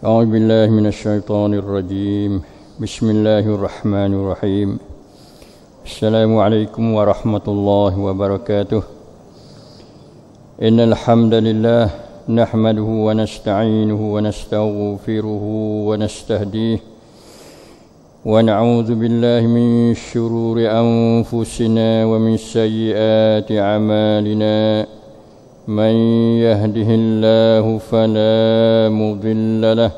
أعوذ بالله من الشيطان الرجيم بسم الله الرحمن الرحيم السلام عليكم ورحمة الله وبركاته إن الحمد لله نحمده ونستعينه ونستغفره ونستهديه ونعوذ بالله من شرور أنفسنا ومن سيئات أعمالنا من يهده الله فلا مضل له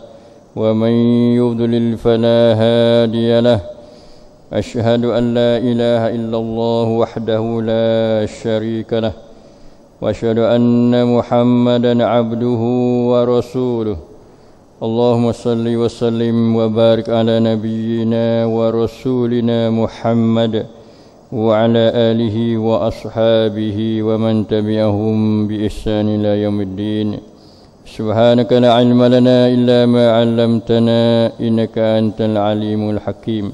ومن يضلل فلا هادي له أشهد أن لا إله إلا الله وحده لا شريك له وأشهد أن محمدا عبده ورسوله اللهم صل وسلم وبارك على نبينا ورسولنا محمد وعلى آله وأصحابه ومن تبعهم بإحسان إلى يوم الدين سبحانك لا علم لنا إلا ما علمتنا إنك أنت العليم الحكيم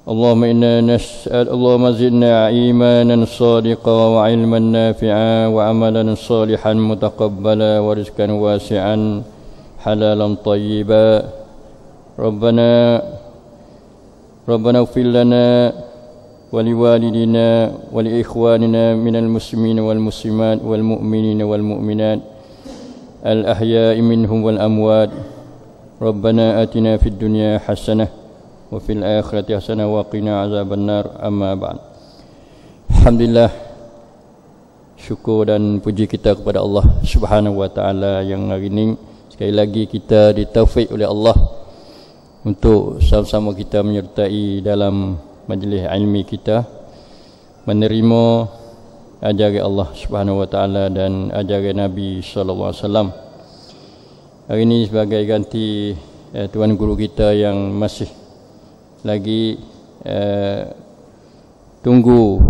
اللهم إنا نسأل اللهم زدنا إيمانا صادقا وعلما نافعا وعملا صالحا متقبلا ورزقا واسعا حلالا طيبا ربنا اغفر لنا ولوالدنا ولإخواننا من المسلمين والمسلمات والمؤمنين والمؤمنات الأحياء منهم والأموات ربنا آتنا في الدنيا حسنة وفي الآخرة حسنة وقنا عذاب النار أما بعد. Alhamdulillah, syukur dan puji kita kepada Allah Subhanahu wa taala yang hari ini sekali lagi kita ditaufik oleh Allah untuk sama-sama kita menyertai dalam majlis ilmi kita, menerima ajaran Allah Subhanahu wa taala dan ajaran Nabi sallallahu alaihi wasallam. Hari ini sebagai ganti tuan guru kita yang masih lagi tunggu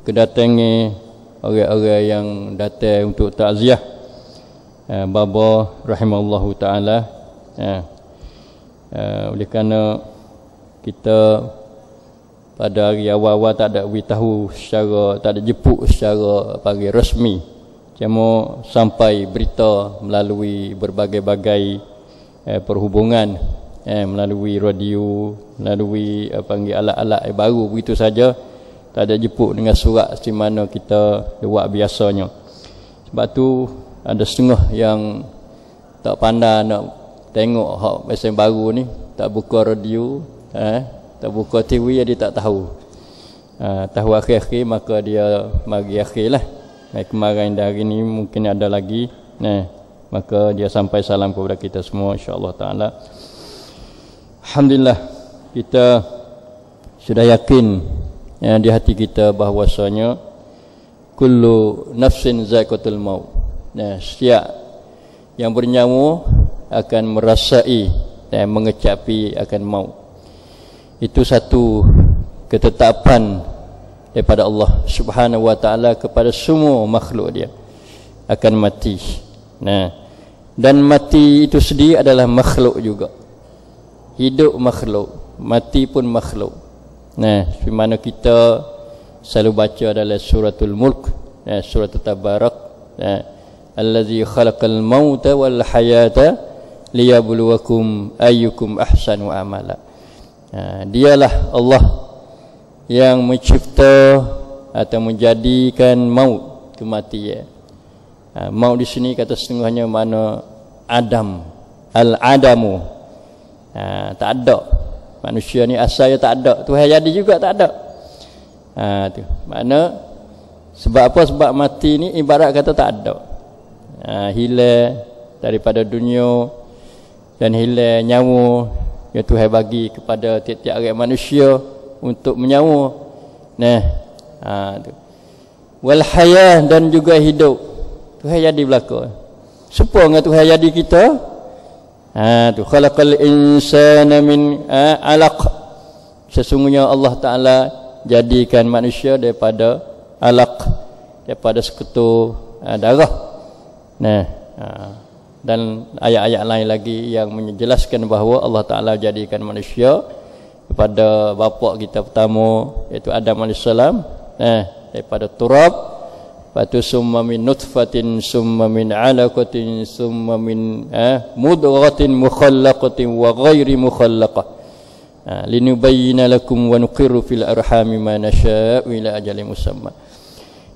kedatangan orang-orang yang datang untuk takziah baba rahimallahu taala. Oleh kerana kita pada hari awal-awal tak ada beritahu secara, tak ada jemput secara panggil rasmi, cuma sampai berita melalui berbagai-bagai perhubungan, melalui radio, melalui panggil alat-alat baru begitu saja, tak ada jemput dengan surat seperti mana kita buat biasanya. Sebab tu ada setengah yang tak pandai nak tengok hak mesin baru ni, tak buka radio, tak buka TV, dia tak tahu. Tahu akhir-akhir maka dia mari akhirlah. Kemarin dari ni mungkin ada lagi. Maka dia sampai salam kepada kita semua insya-Allah taala. Alhamdulillah, kita sudah yakin di hati kita bahwasanya kullu nafsin zaikatul maut. Setiap yang bernyawa akan merasai dan mengecapi akan maut. Itu satu ketetapan daripada Allah Subhanahu wa taala kepada semua makhluk dia akan mati. Dan mati itu sendiri adalah makhluk juga. Hidup makhluk, mati pun makhluk. Seperti mana kita selalu baca dalam suratul Mulk, suratul Tabarak, allazi khalaqal mauta wal hayata liyabluwakum ayyukum ahsanu amala. Dialah Allah yang mencipta atau menjadikan maut, kematian. Maut di sini kata setengahnya mana Adam, al-adamu, tak ada. Manusia ni asalnya tak ada, Tuhan jadi juga tak ada. Tu makna sebab apa? Sebab mati ni ibarat kata tak ada. Hilang daripada dunia dan hilang nyawa yang Tuhan bagi kepada tiap-tiap orang manusia untuk menyawa. Tu. Wal hayah, dan juga hidup. Tuhan jadi belaka. Serupa dengan Tuhan jadi kita. Tu khalaqal insana min alaq. Sesungguhnya Allah Taala jadikan manusia daripada alaq, daripada sekutu darah. Dan ayat-ayat lain lagi yang menjelaskan bahawa Allah Ta'ala jadikan manusia daripada bapa kita pertama iaitu Adam AS, daripada turab, Patu summa min nutfatin summa min 'alaqatin summa min mudghatin mukhallaqatin wa ghairi mukhallaqah. Linubayyana lakum wa nuqirru fil arhami ma nasha'u ila ajalin musamma.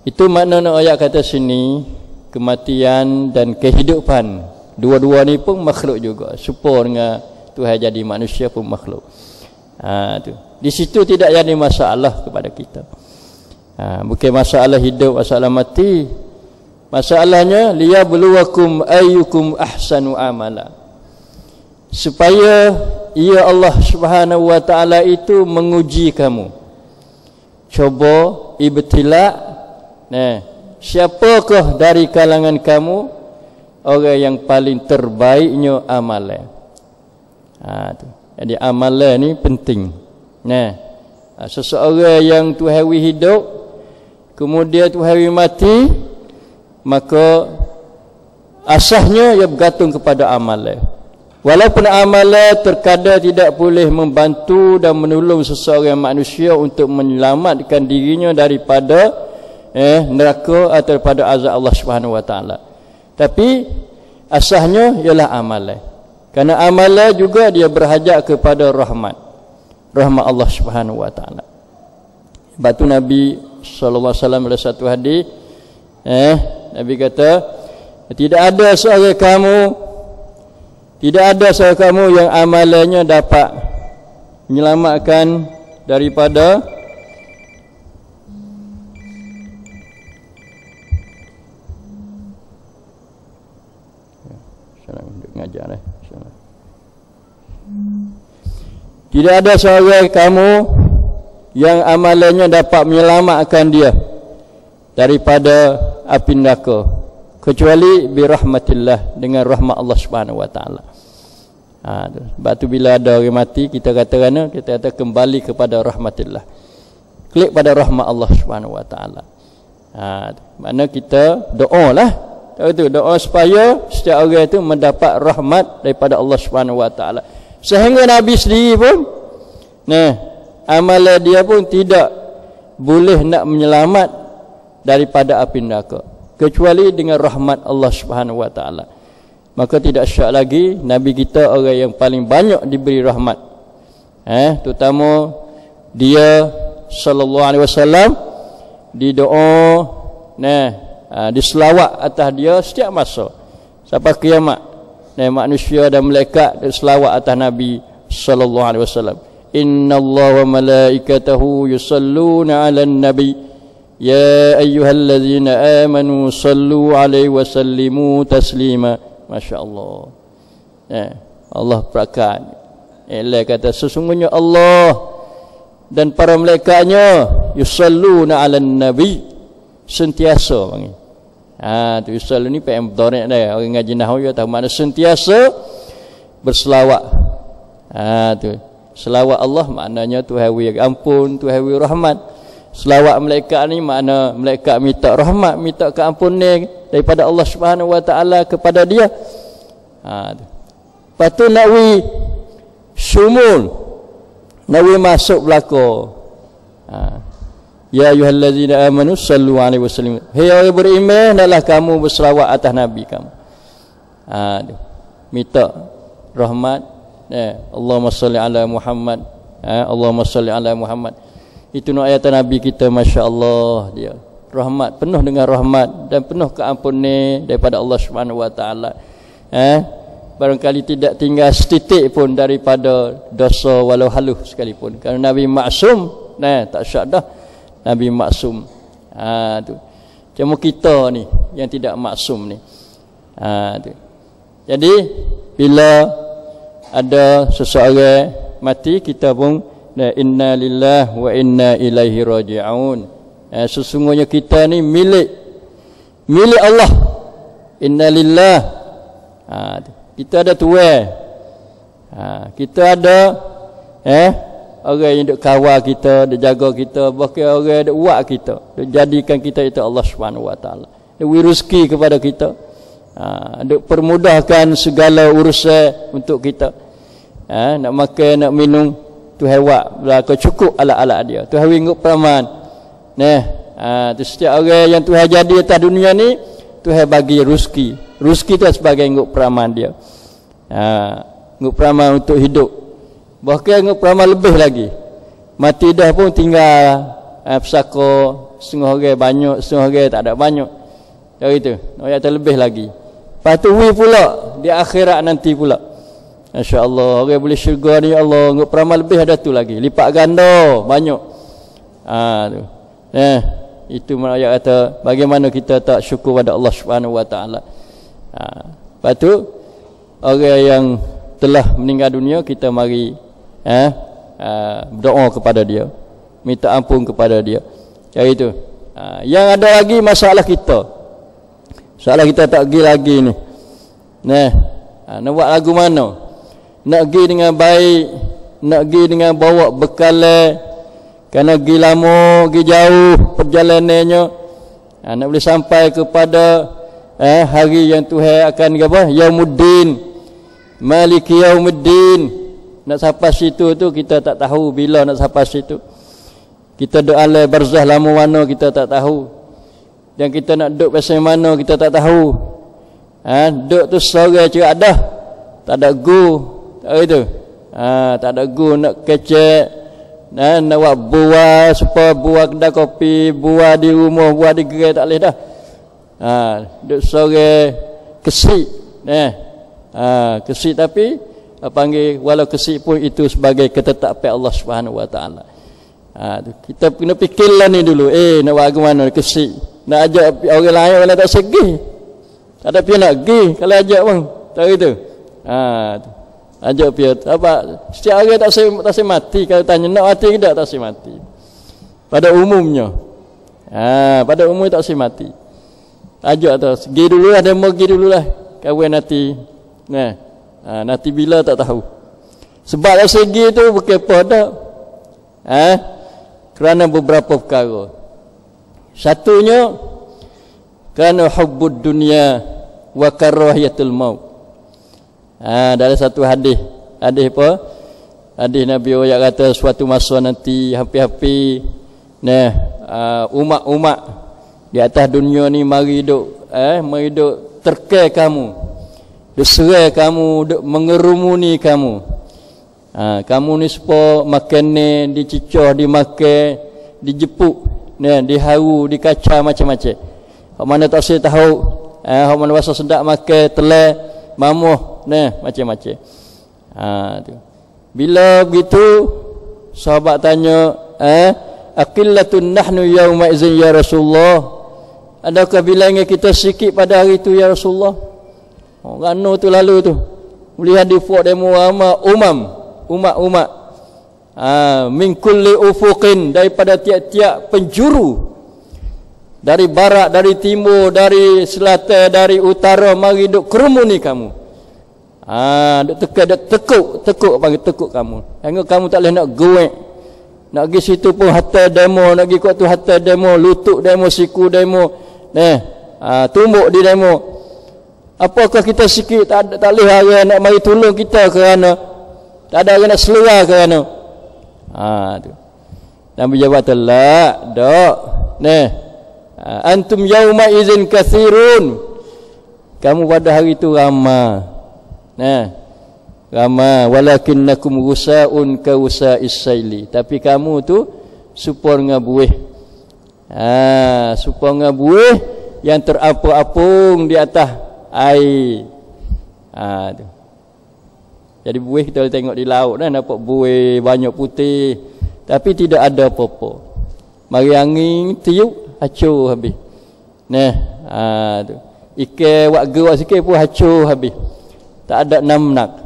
Itu makna ayat kata sini, kematian dan kehidupan dua-dua ni pun makhluk juga. Serupa dengan Tuhan jadi manusia pun makhluk. Tu. Di situ tidak ada masalah kepada kita. Bukan masalah hidup, masalah mati. Masalahnya liyabluwakum ayyukum ahsanu amala. Supaya ia Allah Subhanahu wa taala itu menguji kamu. Coba ibtila. Siapakah dari kalangan kamu orang yang paling terbaiknya amalan? Jadi amalan ni penting. Seseorang yang Tuhan hidup, kemudian Tuhan mati, maka asasnya ia bergantung kepada amalan. Walaupun amalan terkadang tidak boleh membantu dan menolong seseorang manusia untuk menyelamatkan dirinya daripada neraka atau daripada azab Allah Subhanahu wa taala. Tapi asasnya ialah amalan. Kerana amalan juga dia berhajat kepada rahmat Allah Subhanahu wa taala. Sebab tu Nabi sallallahu alaihi wasallam dalam satu hadis Nabi kata, tidak ada seorang kamu yang amalannya dapat menyelamatkan daripada tidak ada seorang kamu yang amalannya dapat menyelamatkan dia daripada api neraka kecuali birahmatillah, dengan rahmat Allah Subhanahu wa taala. Sebab tu bila ada orang mati kita kata kembali kepada rahmatillah. Klik pada rahmat Allah Subhanahu wa taala. Makna kita doalah. Doa supaya setiap orang itu mendapat rahmat daripada Allah Subhanahu wa taala. Sehingga Nabi sendiri pun amalan dia pun tidak boleh nak menyelamat daripada api neraka kecuali dengan rahmat Allah Subhanahu wa taala. Maka tidak syak lagi Nabi kita orang yang paling banyak diberi rahmat. Terutama dia sallallahu alaihi wasallam di doa di selawat atas dia setiap masa sampai kiamat. Manusia dan malaikat selawat atas Nabi sallallahu alaihi wasallam. Innallaha wa malaikatahu yusalluna 'alan nabi ya ayyuhallazina amanu sallu 'alaihi wa sallimu taslima. Masya-Allah. Allah berkat. Allah kata sesungguhnya Allah dan para malaikatnya yusalluna 'alan nabi, sentiasa panggil. Tu yusallu ni PM Dorek dah. Orang ngaji nahwu dia tahu makna sentiasa berselawat. Tu. Selawat Allah maknanya Tuhan wi ampun, Tuhan wi rahmat. Selawat malaikat ni makna malaikat minta rahmat, minta keampunan daripada Allah Subhanahu wa taala kepada dia. Lepas tu nak wi syumul, nak wi masuk belaka. Ya ayyuhallazina amanu sallu alaihi wasallam. Hei orang beriman, hendaklah kamu berselawat atas nabi kamu. Minta rahmat. Allahumma salli ala Muhammad. Allahumma salli ala Muhammad. Itu nak ayat nabi kita, masya-Allah dia. Rahmat, penuh dengan rahmat dan penuh keampunan daripada Allah Subhanahu wa taala. Barangkali tidak tinggal setitik pun daripada dosa walau halus sekalipun. Kerana nabi maksum, tak syak dah. Nabi maksum. Tu. Cuma kita ni yang tidak maksum ni. Tu. Jadi bila ada seseorang mati, kita pun inna lillahi wa inna ilaihi raji'un. Sesungguhnya kita ni milik Allah. Inna lillahi. Kita ada tuan. Kita ada orang yang duk kawal kita, dia jaga kita, bahkan orang yang duk buat kita, dia jadikan kita itu Allah Subhanahu wa taala. Dia beri rezeki kepada kita. Duk permudahkan segala urusan untuk kita. Nak makan, nak minum, Tuhan buat berlaku cukup alat-alat dia. Tuhan wingut peraman. Tu setiap orang yang Tuhan jadi atas dunia ni, Tuhan bagi rezeki. Rezeki tu sebagai nguk peramal dia. Nguk peramal untuk hidup. Bahkan nguk peramal lebih lagi. Mati dah pun tinggal pesaka setengah orang banyak, setengah orang tak ada banyak. Jadi tu, ayat lebih lagi. Lepas tu pula di akhirat nanti pula. Masya-Allah, orang boleh syurga ni Allah nguk peramal lebih ada tu lagi. Lipat ganda banyak. Tu. Itu ayat kata bagaimana kita tak syukur pada Allah Subhanahu Wa Taala. Lepas tu orang yang telah meninggal dunia kita mari berdoa kepada dia, minta ampun kepada dia. Jadi itu. Yang ada lagi masalah kita. Masalah kita tak pergi lagi ni. Nak buat lagu mana? Nak pergi dengan baik, nak pergi dengan bawa bekal, kerana pergi lama, pergi jauh perjalanannya. Nak boleh sampai kepada hari yang Tuhan akan apa? Yaumuddin, Maliki Yaumuddin. Nak sampai situ tu kita tak tahu bila nak sampai situ. Kita doa le barzah lama mana kita tak tahu. Dan kita nak duduk pasal mana kita tak tahu. Duduk tu sore cerak dah. Tak ada gu. Tak itu. Tak ada gu nak kecek. Nak buat buah supaya buah kedai kopi, buah di rumah, buah di gerai tak boleh dah. Duduk sore kesik. Kesik tapi panggil walau kesik pun itu sebagai ketetapan Allah Subhanahu Wa Taala. Kita kena fikirlah ni dulu. Nak buat mana kesik. Nak ajak orang lain orang tak segi. Tak ada pihak nak pergi kalau ajak pun. Tak gitu. Ajak pihak apa? Setiap orang tak saya mati kalau tanya nak mati ke tak saya mati. Pada umumnya. Pada umumnya tak saya mati. Ajak tu. Pergi dululah demo pergi dululah. Kawan nanti. Nanti bila tak tahu. Sebab segi tu bukan apa dak. Kerana beberapa perkara. Satunya kerana hubbud dunia wa karahiyatul maut. Dalam satu hadis apa? Hadis Nabi yang kata suatu masa nanti hampir-hampir umat-umat di atas dunia ni mari duk terkai kamu. Duk serai kamu, duk mengerumuni kamu. Kamu ni sepo makan ni dicicah, dimakan, dijepuk, diharu, dikacau macam-macam. Hak mana tak saya tahu, hak mana rasa sedap makan telai, mamuh, macam-macam. Tu. Bila begitu sahabat tanya, aqillatun nahnu yauma idzin ya Rasulullah. Adakah bilangnya kita sikit pada hari itu ya Rasulullah? Rano tu lalu tu. Melihat di fort demo umat-umat min kulli ufuqin, daripada tiap-tiap penjuru, dari barat, dari timur, dari selatan, dari utara, mari duk kerumuni kamu. Duk tekuk panggil tekuk kamu. Hingga kamu tak boleh nak goek. Nak pergi situ pun hatta demo, nak pergi kuat tu hatta demo, lutut demo, siku demo, tumbuk di demo. Apakah kita sikit tak boleh orang nak mari tolong kita kerana tak ada orang nak selera kerana tu. Nabi jawab la dak. Antum yauma idzin katsirun. Kamu pada hari itu ramai. Ramai walakinnakum gusaun ka usais saili. Tapi kamu tu supur ngabuih. Supur ngabuih yang terapung-apung di atas air. Tu. Jadi buih kita boleh tengok di laut nampak buih banyak putih, tapi tidak ada apa-apa. Mari angin tiup hancur habis. Tu. Ikan wak gerak sikit pun hancur habis. Tak ada namnak.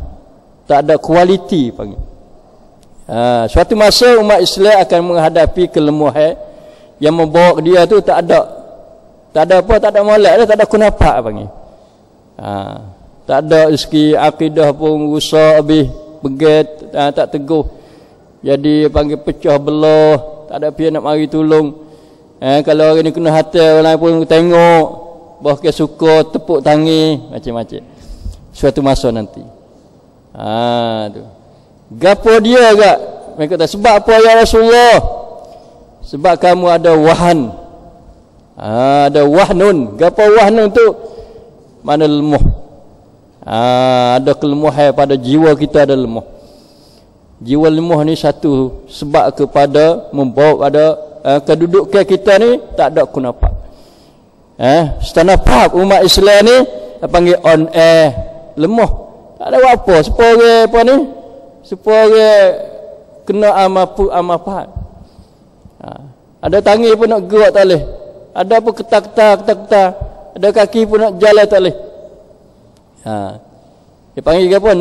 Tak ada kualiti panggil. Suatu masa umat Islam akan menghadapi kelemahan yang membawa dia tu tak ada apa, tak ada molek, tak ada kunapak panggil. Tak ada rezeki, akidah pun rusak habis, beget, tak teguh. Jadi panggil pecah belah, tak ada pihak nak mari tolong. Kalau orang ni kena hati, orang lain pun tengok, bahkan suka tepuk tangi, macam-macam. Suatu masa nanti. Tu. Gapo dia agak? Mereka kata sebab apa ya Rasulullah? Sebab kamu ada wahan, Ada wahnun. Gapo wahnun tu? Mana lemah. Ada kelemahan pada jiwa kita, ada lemah. Jiwa lemah ni satu sebab kepada membawa pada kedudukan kita ni tak ada kunapa. Setanafak umat Islam ni panggil on air lemah. Tak ada apa. Supaya apa ni? Supaya kena amapat. Ada tangi pun nak gerak tak boleh. Ada apa ketak-ketak. Ada kaki pun nak jalan tak boleh. Dia panggil apa?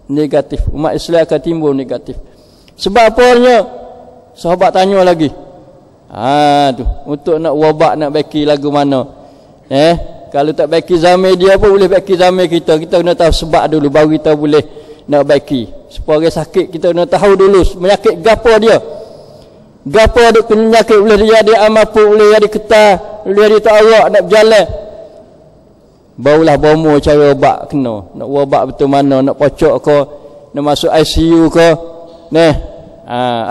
Negatif. Umat Islam akan timbul negatif. Sebab apanya? Sahabat tanya lagi. Tu untuk nak wabak nak baiki lagu mana? Kalau tak baiki zaman dia pun boleh baiki zaman kita. Kita kena tahu sebab dulu baru kita boleh nak baiki. Supaya sakit kita kena tahu dulu menyakit gapo dia. Gapo ada penyakit boleh dia ada amapu, boleh jadi ketah, boleh jadi tak arak nak berjalan. Barulah bomo cara ubat kena. Nak ubat betul mana, nak pocok ke, nak masuk ICU ke,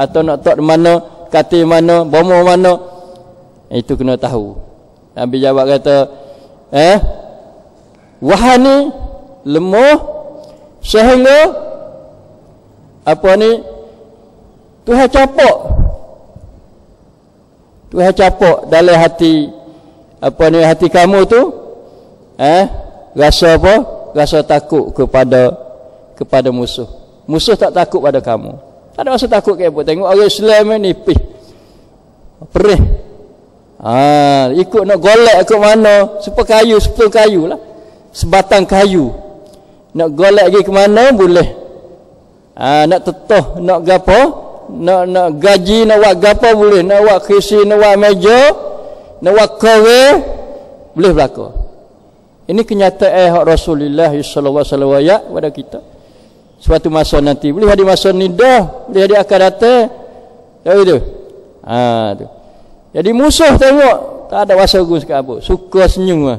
atau nak tok di mana, katil mana, bomo mana. Itu kena tahu. Nabi jawab kata, wahani lemah sehingga apa ni Tuhan capok dalam hati apa ni hati kamu tu rasa apa? Rasa takut kepada musuh. Musuh tak takut pada kamu. Tak ada rasa takut ke apa. Tengok orang Islam ni nipis. Perih. Ikut nak golek ke mana? Sepuluh kayu lah. Sebatang kayu. Nak golek pergi ke mana boleh. Nak tetah, nak gapo? Nak gaji, nak buat gapo boleh. Nak buat kursi, nak buat meja, nak buat kore, boleh berlaku. Ini kenyataan hak Rasulullah sallallahu alaihi wasallam kepada kita. Suatu masa nanti boleh ada masa nidah, boleh ada akan datang. Tahu itu. Tu. Jadi musuh tengok tak ada rasa gus ke apa. Suka senyum.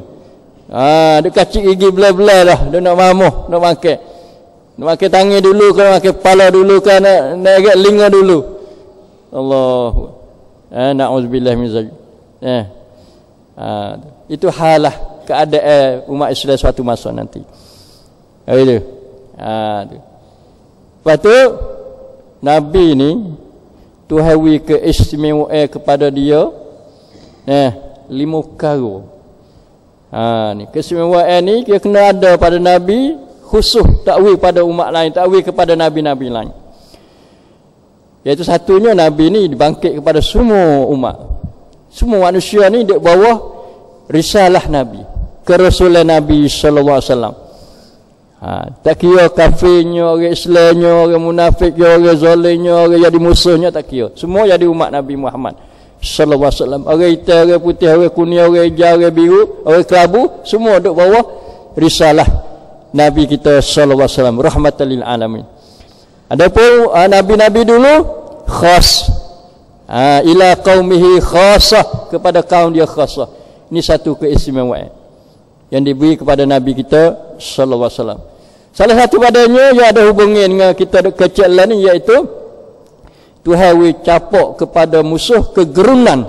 Dia kacik gigi belah-belah dah. Dia nak mamuh, nak makan. Nak makan tangan dulu ke, nak makan kepala dulu ke, nak agak linga dulu. Allah. Na'udzubillah min zalik. Itu halah keadaan umat Islam suatu masa nanti. Itu. Lepas tu Nabi ni Tuhan wi keistimewaan kepada dia 5 perkara. Ni keistimewaan ni dia kena ada pada Nabi, khusus tak wi pada umat lain, tak wi kepada nabi-nabi lain. Iaitu satunya Nabi ni dibangkit kepada semua umat. Semua manusia ni di bawah risalah Nabi, kerasulan Nabi sallallahu alaihi wasallam. Tak kira kafirnya, orang Islamnya, orang munafiknya, orang zalimnya, orang jadi musuhnya, tak kira. Semua jadi umat Nabi Muhammad sallallahu alaihi wasallam. Orang hitam, orang putih, orang kuning, orang hijau, orang biru, orang kelabu, semua duduk bawah risalah Nabi kita sallallahu alaihi wasallam, rahmatan lil alamin. Adapun nabi-nabi dulu khas, ila qaumihi khasah, kepada kaum dia khasah. Ini satu keistimewaan yang diberi kepada Nabi kita sallallahu alaihi wasallam. Salah satu padanya yang ada hubungan dengan kita kecilan ni, iaitu Tuhan wi capok kepada musuh kegerunan,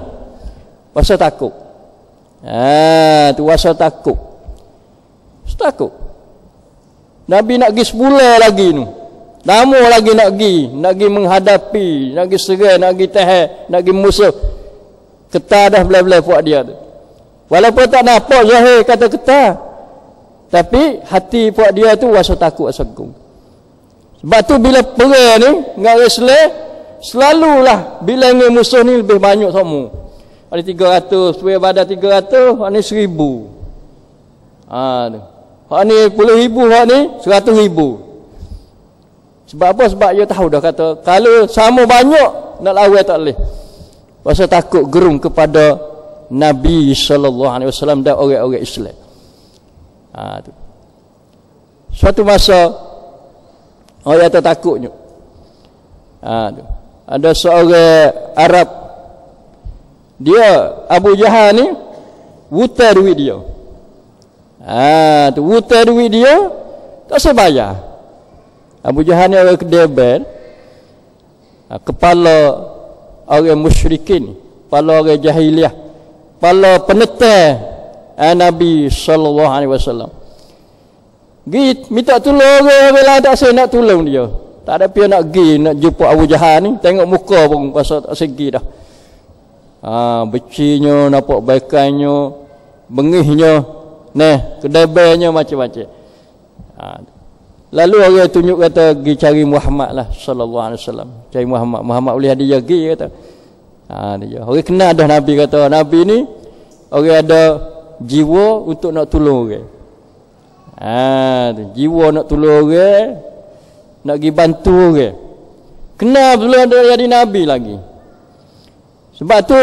rasa takut. Tu rasa takut. Takut. Nabi nak pergi sebulan lagi tu. Lama lagi nak pergi menghadapi, nak pergi serang, nak pergi tahan, nak pergi musuh. Ketah dah belah-belah buat dia tu. Walaupun tak nampak zahir kata ketah, tapi hati puak dia tu rasa takut, rasa gong. Sebab tu bila perang ni dengan orang Islam, selalulah bila dengan musuh ni lebih banyak semua. Ada 300, supaya badan 300, hak ni 1000. Hak ni 10,000, hak ni 100,000. Sebab apa? Sebab dia tahu dah kata kalau sama banyak nak lawan tak boleh. Rasa takut gerung kepada Nabi sallallahu alaihi wasallam dan orang-orang Islam. Tu. Suatu masa orang tu takutnya. Tu. Ada seorang Arab, dia Abu Jahal ni wutar duit dia. Tu wutar duit dia tak sebayar. Abu Jahal ni orang kedebel, kepala orang musyrikin, kepala orang jahiliah. pala penetai Nabi sallallahu alaihi wasallam. Gi minta tolong orang lain tak saya nak tolong dia. Tak ada pihak nak gi nak jumpa Abu Jahal ni, tengok muka pun pasal tak segi dah. Becinya, nampak baikannya, bengihnya, kedebainya macam-macam. Lalu orang tunjuk kata pergi cari Muhammad lah sallallahu alaihi wasallam. Cari Muhammad boleh hadiah pergi kata. Dia. Orang kenal dah Nabi kata, Nabi ni orang ada jiwa untuk nak tolong orang. Jiwa nak tolong orang, nak pergi bantu orang. Kenal belum ada jadi Nabi lagi. Sebab tu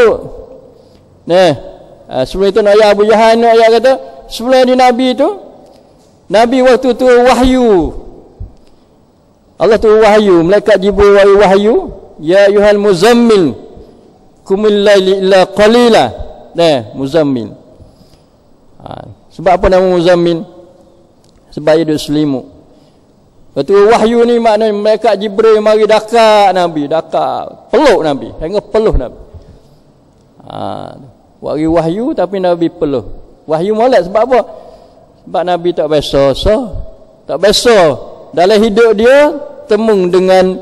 sebelum itu nak ayat Abu Jahal nak ayat kata, sebelum jadi Nabi tu, Nabi waktu tu wahyu. Allah tu wahyu, malaikat Jibril wahyu, ya ayyuhal muzammil qumil laili illa qalila. Muzammil. Sebab apa nama muzammil? Sebab dia duduk selimut. Waktu wahyu ni maknanya malaikat Jibril mari dekat Nabi, peluk Nabi, hingga peluk Nabi. Wahyu wahyu tapi Nabi peluk. Wahyu molek sebab apa? Sebab Nabi tak biasa, tak biasa dalam hidup dia temung dengan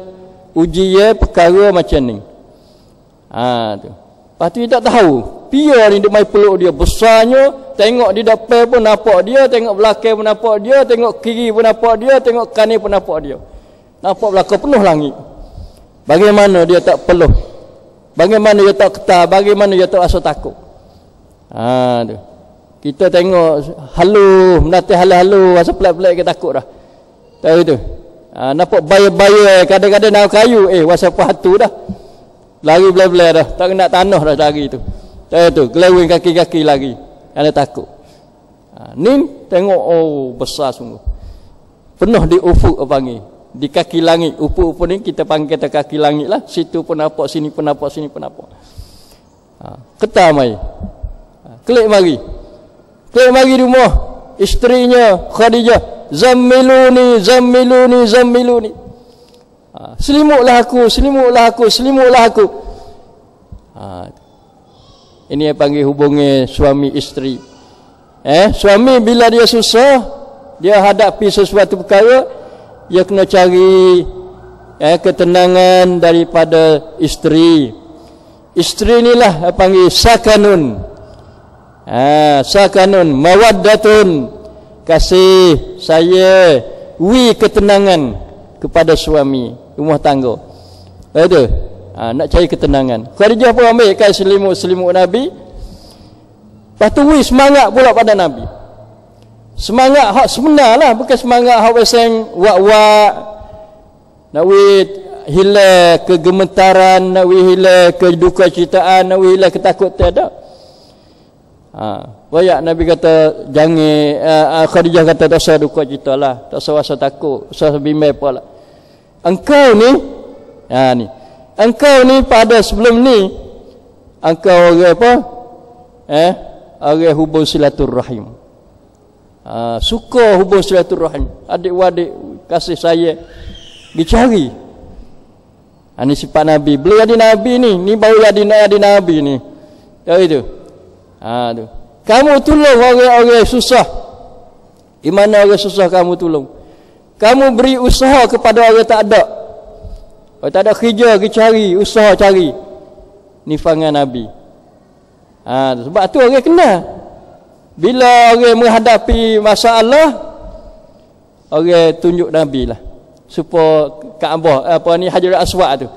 ujian perkara macam ni. Tu. Lepas tu dia tak tahu. Pia ni dia mai peluk dia besarnya, tengok di depan pun nampak dia, tengok belakang pun nampak dia, tengok kiri pun nampak dia, tengok kanan pun nampak dia. Nampak belakang penuh langit. Bagaimana dia tak peluk? Bagaimana dia tak ketar? Bagaimana dia tak rasa takut? Tu. Kita tengok halu, menatih halu-halu, rasa pelik-pelik kita takut dah. Tahu tu. Nampak bayar-bayar, kadang-kadang nak kayu, rasa apa hatu dah. Lari belah-belah dah, tak kena tanah dah lari tu. Tahu tu, kelewing kaki-kaki lagi. Ada takut. Ni tengok, besar sungguh. Penuh di ufuk apa panggil. Di kaki langit. Ufuk ni kita panggil kata kaki langit lah. Situ pun nampak, sini pun nampak, sini pun nampak. Ketar mai. Klik mari. Klik mari di rumah. Isterinya Khadijah. Zammiluni. Selimutlah aku. Ini yang panggil hubungi suami isteri. Suami bila dia susah, dia hadapi sesuatu perkara, dia kena cari ketenangan daripada isteri. Isteri inilah panggil sakanun. Sakanun, mawaddatun, kasih, saya, ketenangan kepada suami, rumah tangga. Ada nak cari ketenangan. Khadijah pun ambil kan selimut Nabi. Lepas tu semangat pula pada Nabi. Semangat hak sebenar lah, bukan semangat hak weseng wak-wak. Nak hilang kegemetaran, nak hilang keduka citaan, nak hilang ketakutan tak. Banyak Nabi kata jangan, Khadijah kata tak usah duka cita lah, tak usah rasa takut, tak usah bimbang apa lah. Engkau ni engkau ni pada sebelum ni engkau orang apa? Orang hubung silaturrahim. Suka hubung silaturrahim, adik-adik kasih saya dicari. Ini sifat Nabi. Beliau jadi Nabi ni baru jadi Nabi ni. Tahu itu. Tu. Kamu tolong orang-orang susah. Di mana orang susah kamu tolong. Kamu beri usaha kepada orang tak ada. Orang tak ada kerja, pergi cari, usaha cari. Ni fangan Nabi. Sebab tu orang kenal. Bila orang menghadapi masalah, orang tunjuk Nabi lah. Supaya Kaabah, Hajar Aswad tu.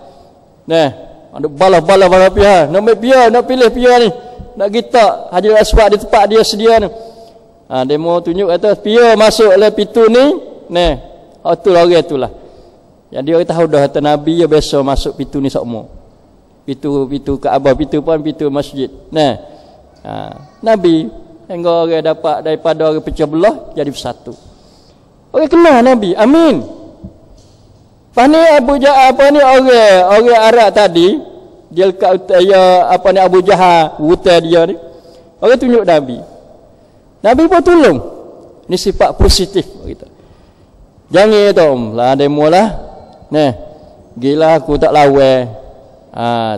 Ada bala-bala pihak. Nak pilih pihak ni. Nak kita Hajar Aswad di tempat dia sedia ni. Dia mau tunjuk kata pihak masuk oleh pintu ni. Tu orang tu lah. Jadi orang tahu dah kata Nabi ya biasa masuk pintu ni semua. Pintu Kaabah, pintu masjid. Nabi hingga orang dapat daripada orang pecah belah jadi bersatu. Orang kenal Nabi. Amin. Pani orang Arab tadi dia lekat Abu Jahal utai dia ni. Orang tunjuk Nabi. Nabi pun tolong. Ni sifat positif kita. Jangan tu lah demo lah. Gila aku tak lawan.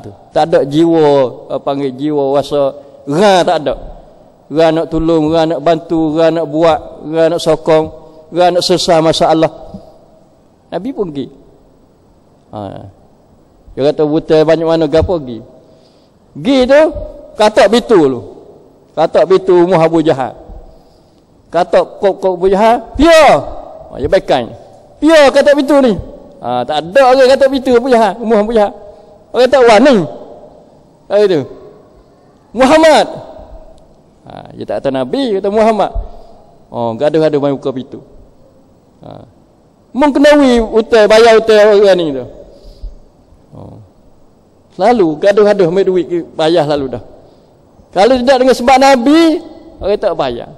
Tu. Tak ada jiwa panggil jiwa rasa tak ada. Orang nak tolong, orang nak bantu, orang nak buat, orang nak sokong, orang nak selesai masalah. Nabi pun pergi. Dia kata buta banyak mana gapo pergi. Pergi tu katak bitu lu. Katak bitu Umuh Abu Jahal. Katak kok Abu Jahal, pia. Dia baikkan. Pia katak bitu ni. Tak ada orang kata itu Abu Jahal, Umuh Abu Jahal. Orang kata wah ni. Itu. Muhammad. Dia tak kata Nabi, kata Muhammad. Gaduh-gaduh main buka pintu. Mengkenawi utai, bayar utai orang ni tu. Selalu gaduh-gaduh ambil duit bayar selalu dah. Kalau tidak dengan sebab Nabi, orang tak bayar.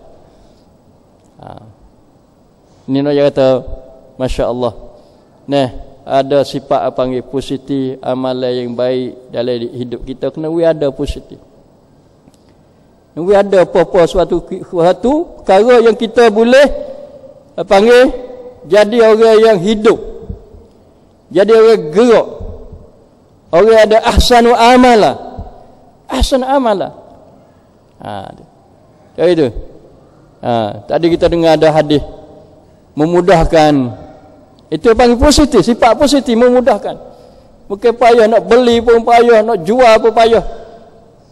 Ini dia kata masya-Allah. Nah, ada sifat apa panggil positif, amalan yang baik dalam hidup kita kena ada positif. Ada apa-apa suatu perkara yang kita boleh panggil jadi orang yang hidup. Jadi orang gerak. Orang ada ahsanu amala. Ahsan amala. Jadi itu. Tadi kita dengar ada hadis memudahkan. Itu panggil positif, sifat positif memudahkan. Bukan payah nak beli pun payah, nak jual pun payah.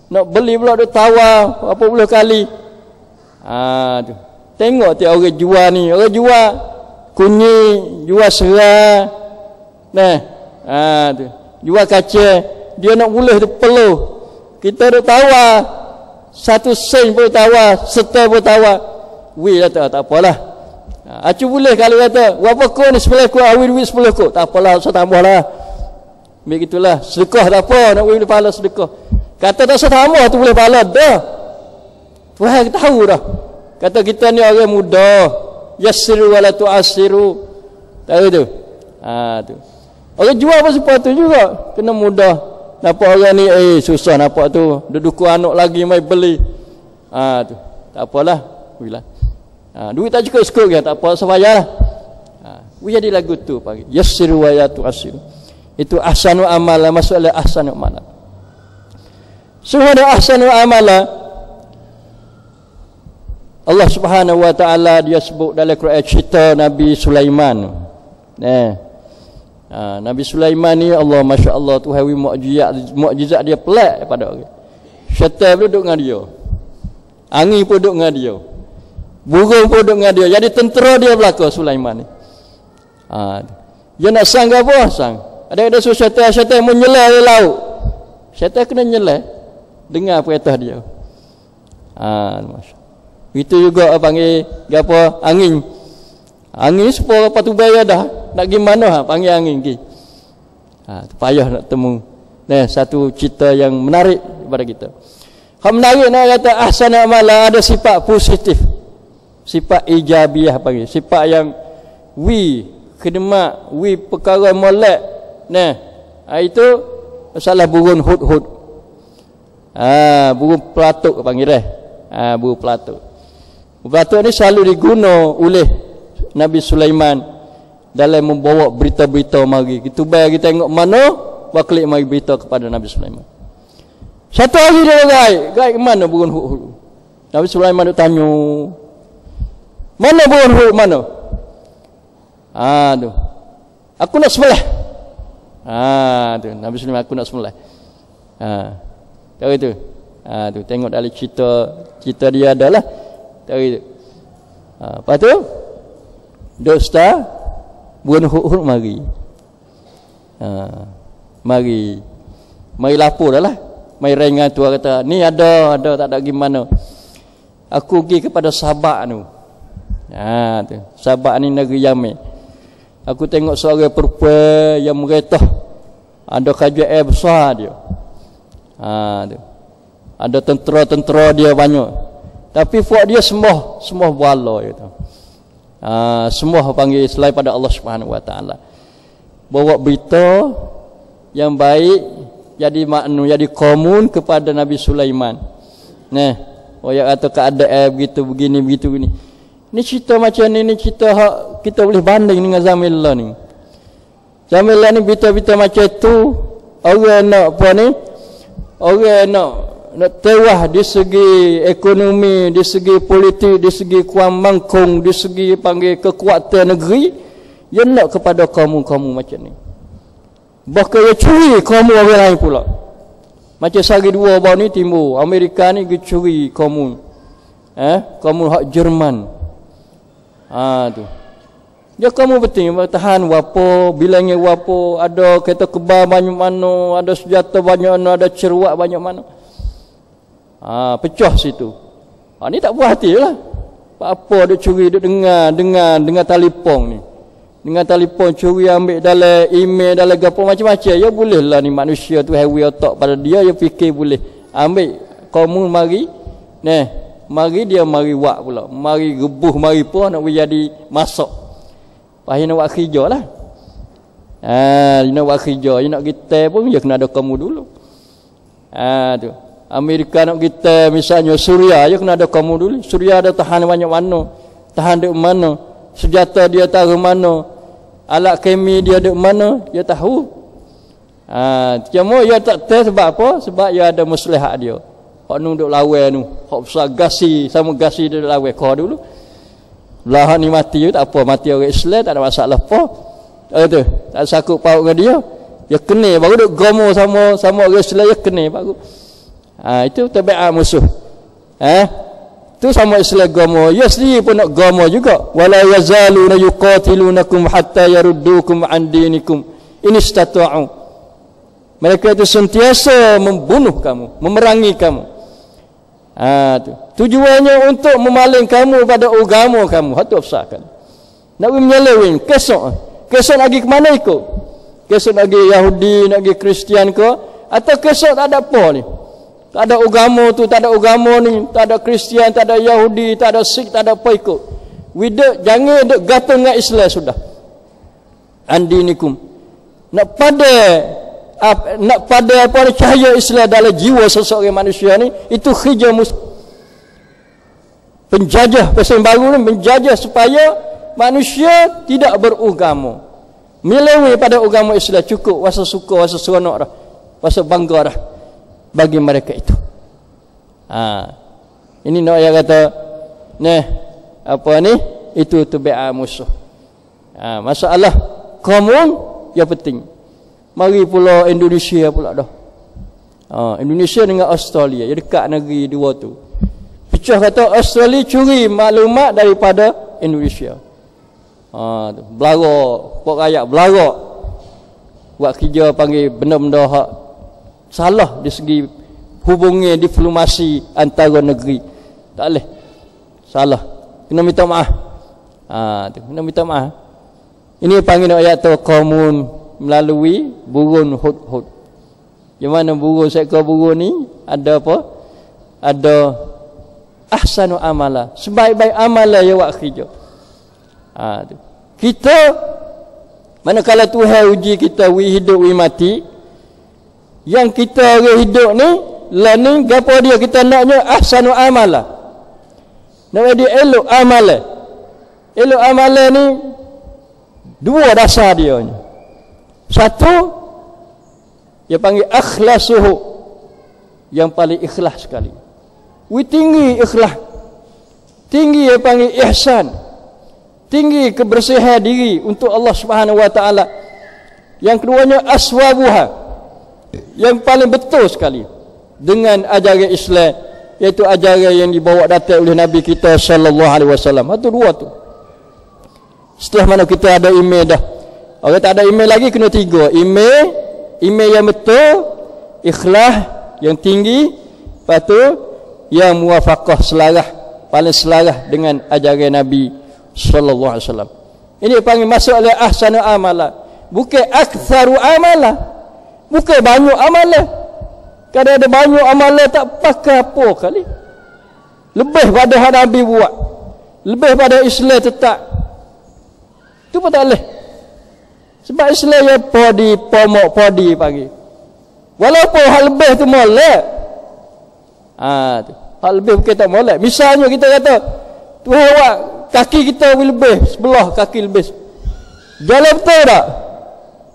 Nak beli pula dia tawar apa puluh kali. Tu. Tengok tiap orang jual ni, orang jual kunyit, jual serai. Nah. Tu. Jual kaca, dia nak boleh tu peluh. Kita dah tawar 1 sen pun tawar, setel pun tawar. Weh kata tak apalah. Acu boleh kalau kata berapa kau ni 10 kau awil duit 10 kau tak apalah saya tambahlah. Begitulah sedekah tak apa nak boleh pahala sedekah. Kata tak setambah tu boleh pahala dah. Tuhan tahu dah. Kata kita ni orang muda, yassiru wala tu'assiru. Tahu tu. Tu. Orang jual apa sepatu juga kena mudah. Nampak orang ni susah nampak tu, duduk anak lagi mai beli. Tu. Tak apalah. Bila duit tak cukup ya tak apa sebayarlah. Jadi lagu tu panggil yassiru wa tu'assiru. Itu ahsanu amala, masalah ahsanu amala. Subhana ahsanu amala. Allah Subhanahu wa taala dia sebut dalam Quran cerita Nabi Sulaiman. Nabi Sulaiman ni Allah masya-Allah Tuhan mukjizat dia pelik pada orang. Syaitan duduk dengan dia. Angin pun duduk dengan dia. Burung pun duduk dengan dia. Jadi tentera dia belaka Sulaiman ni. Dia nak sang ke apa? Sang. Ada suruh syaitan menyelai di laut. Syaitan kena nyelai. Dengar perintah dia. Itu juga panggil apa? Angin. Angin sepuluh apa tu bayar dah. Nak gimana panggil angin pergi. Payah nak temu. Satu cerita yang menarik kepada kita. Hal menarik nak kata ahsana amala ada sifat positif. Sifat ijabiah panggil. Sifat yang khidmat, perkara molek. Itu masalah burung hud-hud. Burung pelatuk panggil burung pelatuk. Burung pelatuk ni selalu diguna oleh Nabi Sulaiman dalam membawa berita-berita mari. Kita bayar kita tengok mana waklik mari berita kepada Nabi Sulaiman. Satu hari dia gaib mana burung hud-hud. Nabi Sulaiman dia tanya, mana burung hud mana? Tu. Aku nak sembelih. Tu Nabi Sulaiman aku nak sembelih. Tahu itu. Tu tengok dalam cerita dia adalah tahu itu. Lepas tu dosta burung hud mari. Mari lapor dah lah. Mari rengan tu kata, ni ada tak ada gimana. Aku pergi kepada Sabak tu. Tu. Sabak ni negeri Yaman. Aku tengok seorang perempuan yang meretah. Ada kerajaan besar dia. Tu. Ada tentera-tentera dia banyak. Tapi buat dia semua bala gitu. Semua panggil selain pada Allah Subhanahu wa taala. Bawa berita yang baik jadi jadi komun kepada Nabi Sulaiman. Yang kata keadaan begitu begini. Ni cerita macam ni cerita hak kita boleh banding dengan zaman lah ni. Zaman lah ni berita-berita macam tu orang nak apa ni? Orang nak tewah di segi ekonomi, di segi politik, di segi kuam mangkung, di segi panggil kekuatan negeri, dia nak kepada kaum-kaum macam ni. Bahkan dia curi kaum orang lain pula. Macam sehari dua baru ni timbul Amerika ni dia curi kaum kaum hak Jerman. Tu. Dia kamu penting tahan wapo, bilangnya wapo, ada kereta kebal banyak mana, ada senjata banyak mana, ada ceruak banyak mana. Pecah situ. Ni tak puas hati lah. Apa dia curi, dia dengar telefon ni. Dengan telefon curi ambil dalam email, dalam gapo macam-macam. Ya boleh lah ni manusia tu heavy otak pada dia, dia fikir boleh. Ambil kamu mari, mari dia mari wak pula. Mari rebuh, mari pun nak jadi masak. Pahit nak buat kerja lah. Dia nak buat kerja. Dia nak kita pun dia kena ada kamu dulu. Tu. Amerika nak kita misalnya Suria, dia kena ada kamu dulu. Suria ada tahan banyak mana. Tahan di mana. Senjata dia tahu mana. Alat kemi dia di mana. Dia tahu. Cuma dia tak tahu sebab apa? Sebab dia ada maslahat dia. Hak nu duk lawan tu. Hak besar gasi sama gasi dia duk lawan. Kau dulu. Belah ni mati tak apa, mati orang Islam tak ada masalah apa. Tu, tak sakut paut dengan dia. Dia kena baru duk gomo sama orang Islam, dia kena baru. Itu tabiat musuh. Tu sama Islam gomo. Dia sendiri pun nak gomo juga. Wala yazaluna yuqatilunakum hatta yaruddukum an dinikum in istata'u. Mereka itu sentiasa membunuh kamu, memerangi kamu. Tujuannya untuk memaling kamu pada agama kamu. Hatu afsakan. Nak menyeleweng kesok lagi ke mana ikut? Kesok lagi Yahudi, nak pergi Kristian ke? Atau kesok tak ada apa ni? Tak ada agama tu, tak ada agama ni, tak ada Kristian, tak ada Yahudi, tak ada Sikh, tak ada apa ikut. Jangan duk gantung dengan Islam sudah. Andinikum. Nak pada apa cahaya Islam dalam jiwa seseorang manusia ni, itu khijah penjajah pesan baru ni, menjajah supaya manusia tidak beragama, melewi pada agama Islam. Cukup rasa suka, rasa seronok dah, rasa bangga dah bagi mereka itu. Ini nak yang kata apa ni, itu tabiat musuh. Masalah komun yang penting. Mari pula Indonesia pula dah. Indonesia dengan Australia, dia dekat negeri dua tu. Pecah kata Australia curi maklumat daripada Indonesia. Belarok, pok rakyat belarok. Buat kerja panggil benda-benda hak salah di segi hubungan diplomasi antara negeri. Tak boleh. Salah. Kena minta maaf. Kena minta maaf. Ini panggil ayat tu komun melalui burung hud-hud. Di mana burung seekor burung ni ada apa? Ada ahsanu amala, sebaik-baik amala yang buat kerja. Kita manakala Tuhan uji kita hidup mati, yang kita orang hidup ni lah ni gapo dia kita naknya ahsanu amala. Nak dia elok amala. Elok amala ni dua dasar dia ni. Satu, dia panggil akhlasuhu, yang paling ikhlas sekali. Tinggi ikhlas. Tinggi dia panggil ihsan. Tinggi kebersihan diri untuk Allah Subhanahu wa taala. Yang keduanya aswabuha, yang paling betul sekali dengan ajaran Islam, iaitu ajaran yang dibawa datang oleh Nabi kita sallallahu alaihi wasallam. Itu dua tu. Setelah mana kita ada email dah. Orang tak ada email lagi, kena tiga. Email yang betul, ikhlas yang tinggi, lepas tu yang muwafaqah selarah, paling selarah dengan ajaran Nabi sallallahu alaihi wasallam. Ini panggil masuk oleh ahsanu amala. Bukan aktsaru amala. Bukan banyak amala. Kadang ada banyak amala tak pakai apa kali. Lebih pada hak Nabi buat. Lebih pada Islam tetap. Itu pun tak boleh. Sebab Islam yang podi pagi. Walaupun hal lebih tu molek. Hal lebih bukan tak molek. Misalnya kita kata Tuhan buat kaki kita lebih, sebelah kaki lebih. Jalan betul tak?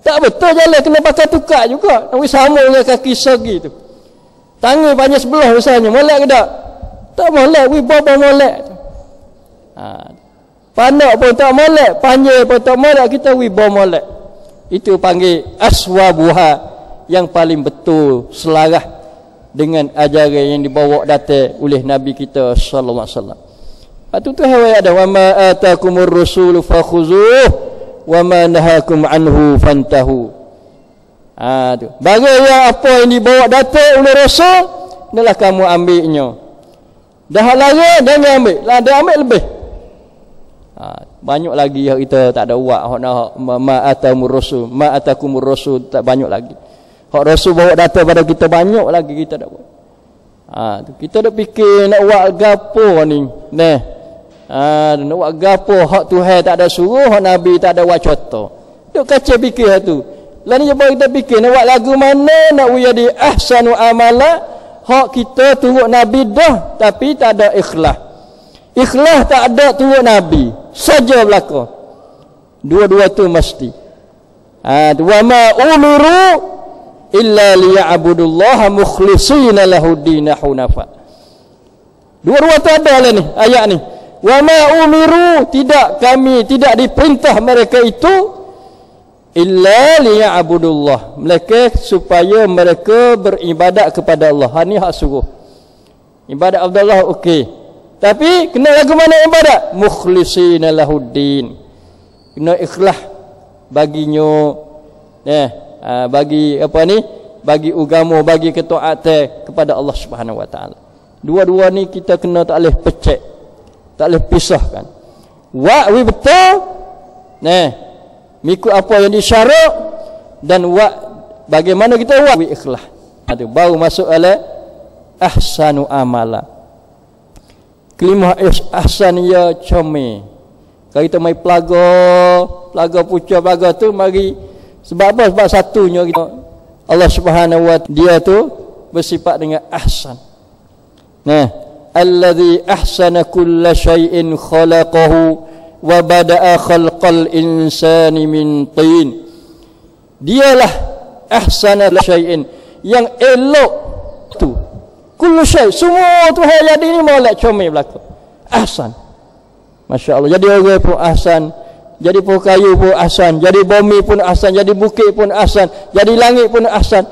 Tak betul jalan, kena pakai tukar juga. Nak sama dengan kaki segi tu. Tangan panjang sebelah misalnya, molek ke tak? Tak molek, wibawa molek. Panak pun tak molek, panjang pun tak molek, kita wibawa molek. Itu panggil aswabuha, yang paling betul selarah dengan ajaran yang dibawa datang oleh Nabi kita sallallahu alaihi wasallam. Patu tu hawai ada wa ma atakumur rasul fakhuzuh wa ma nahakum anhu fantahu. Tu. Bagi yang apa yang dibawa datang oleh Rasul, inilah kamu ambilnya. Dah larang jangan ambil. Lah dia ambil lebih. Banyak lagi yang kita tak ada buat hak nak ma atakumur rasul tak banyak lagi. Hak Rasul bawa datang pada kita banyak lagi kita dak buat. Kita dak fikir nak buat gapo ni. Nak buat gapo hak Tuhan tak ada suruh, hak Nabi tak ada buat contoh. Duk kacau fikir tu. Lain je kita fikir nak buat lagu mana nak jadi ahsanu amala, hak kita turut Nabi dah tapi tak ada ikhlas. Ikhlas tak ada turut Nabi saja belaka. Dua-dua tu mesti. Wa ma umiru illa liya'budullaha mukhlishina lahud-din hunafa. Dua-dua tu ada lah ni ayat ni. Wa ma umiru, tidak diperintah mereka itu illa liya'budullah, mereka supaya mereka beribadat kepada Allah. Ni hak suruh. Ibadat Allah okey. Tapi kena lagu mana ibadat? Mukhlishina lahud-din. Kena ikhlas baginya. Bagi apa ni? Bagi agama, bagi ketaatan kepada Allah Subhanahu wa taala. Dua-dua ni kita kena tak boleh pecah. Tak boleh pisahkan. Wa betul. Mengikut apa yang disyarat dan bagaimana kita buat ikhlas. Itu baru masuk ala ahsanu amala. Kalimah ahsan ya comel. Kalau kita mai pelaga pucuk pelaga tu mari sebab apa? Sebab satunya kita Allah Subhanahu wa taala dia tu bersifat dengan ahsan. Allazi ahsana kulla syai'in khalaqahu wa bada'a khalqal insani min tin. Dialah ahsana syai'in, yang elok tu. Kullu syai', semua tu yang jadi ni molek comel belaka. Ahsan. Masya-Allah. Jadi orang pun ahsan, jadi pohon kayu pun ahsan, jadi bumi pun ahsan, jadi bukit pun ahsan, jadi langit pun ahsan.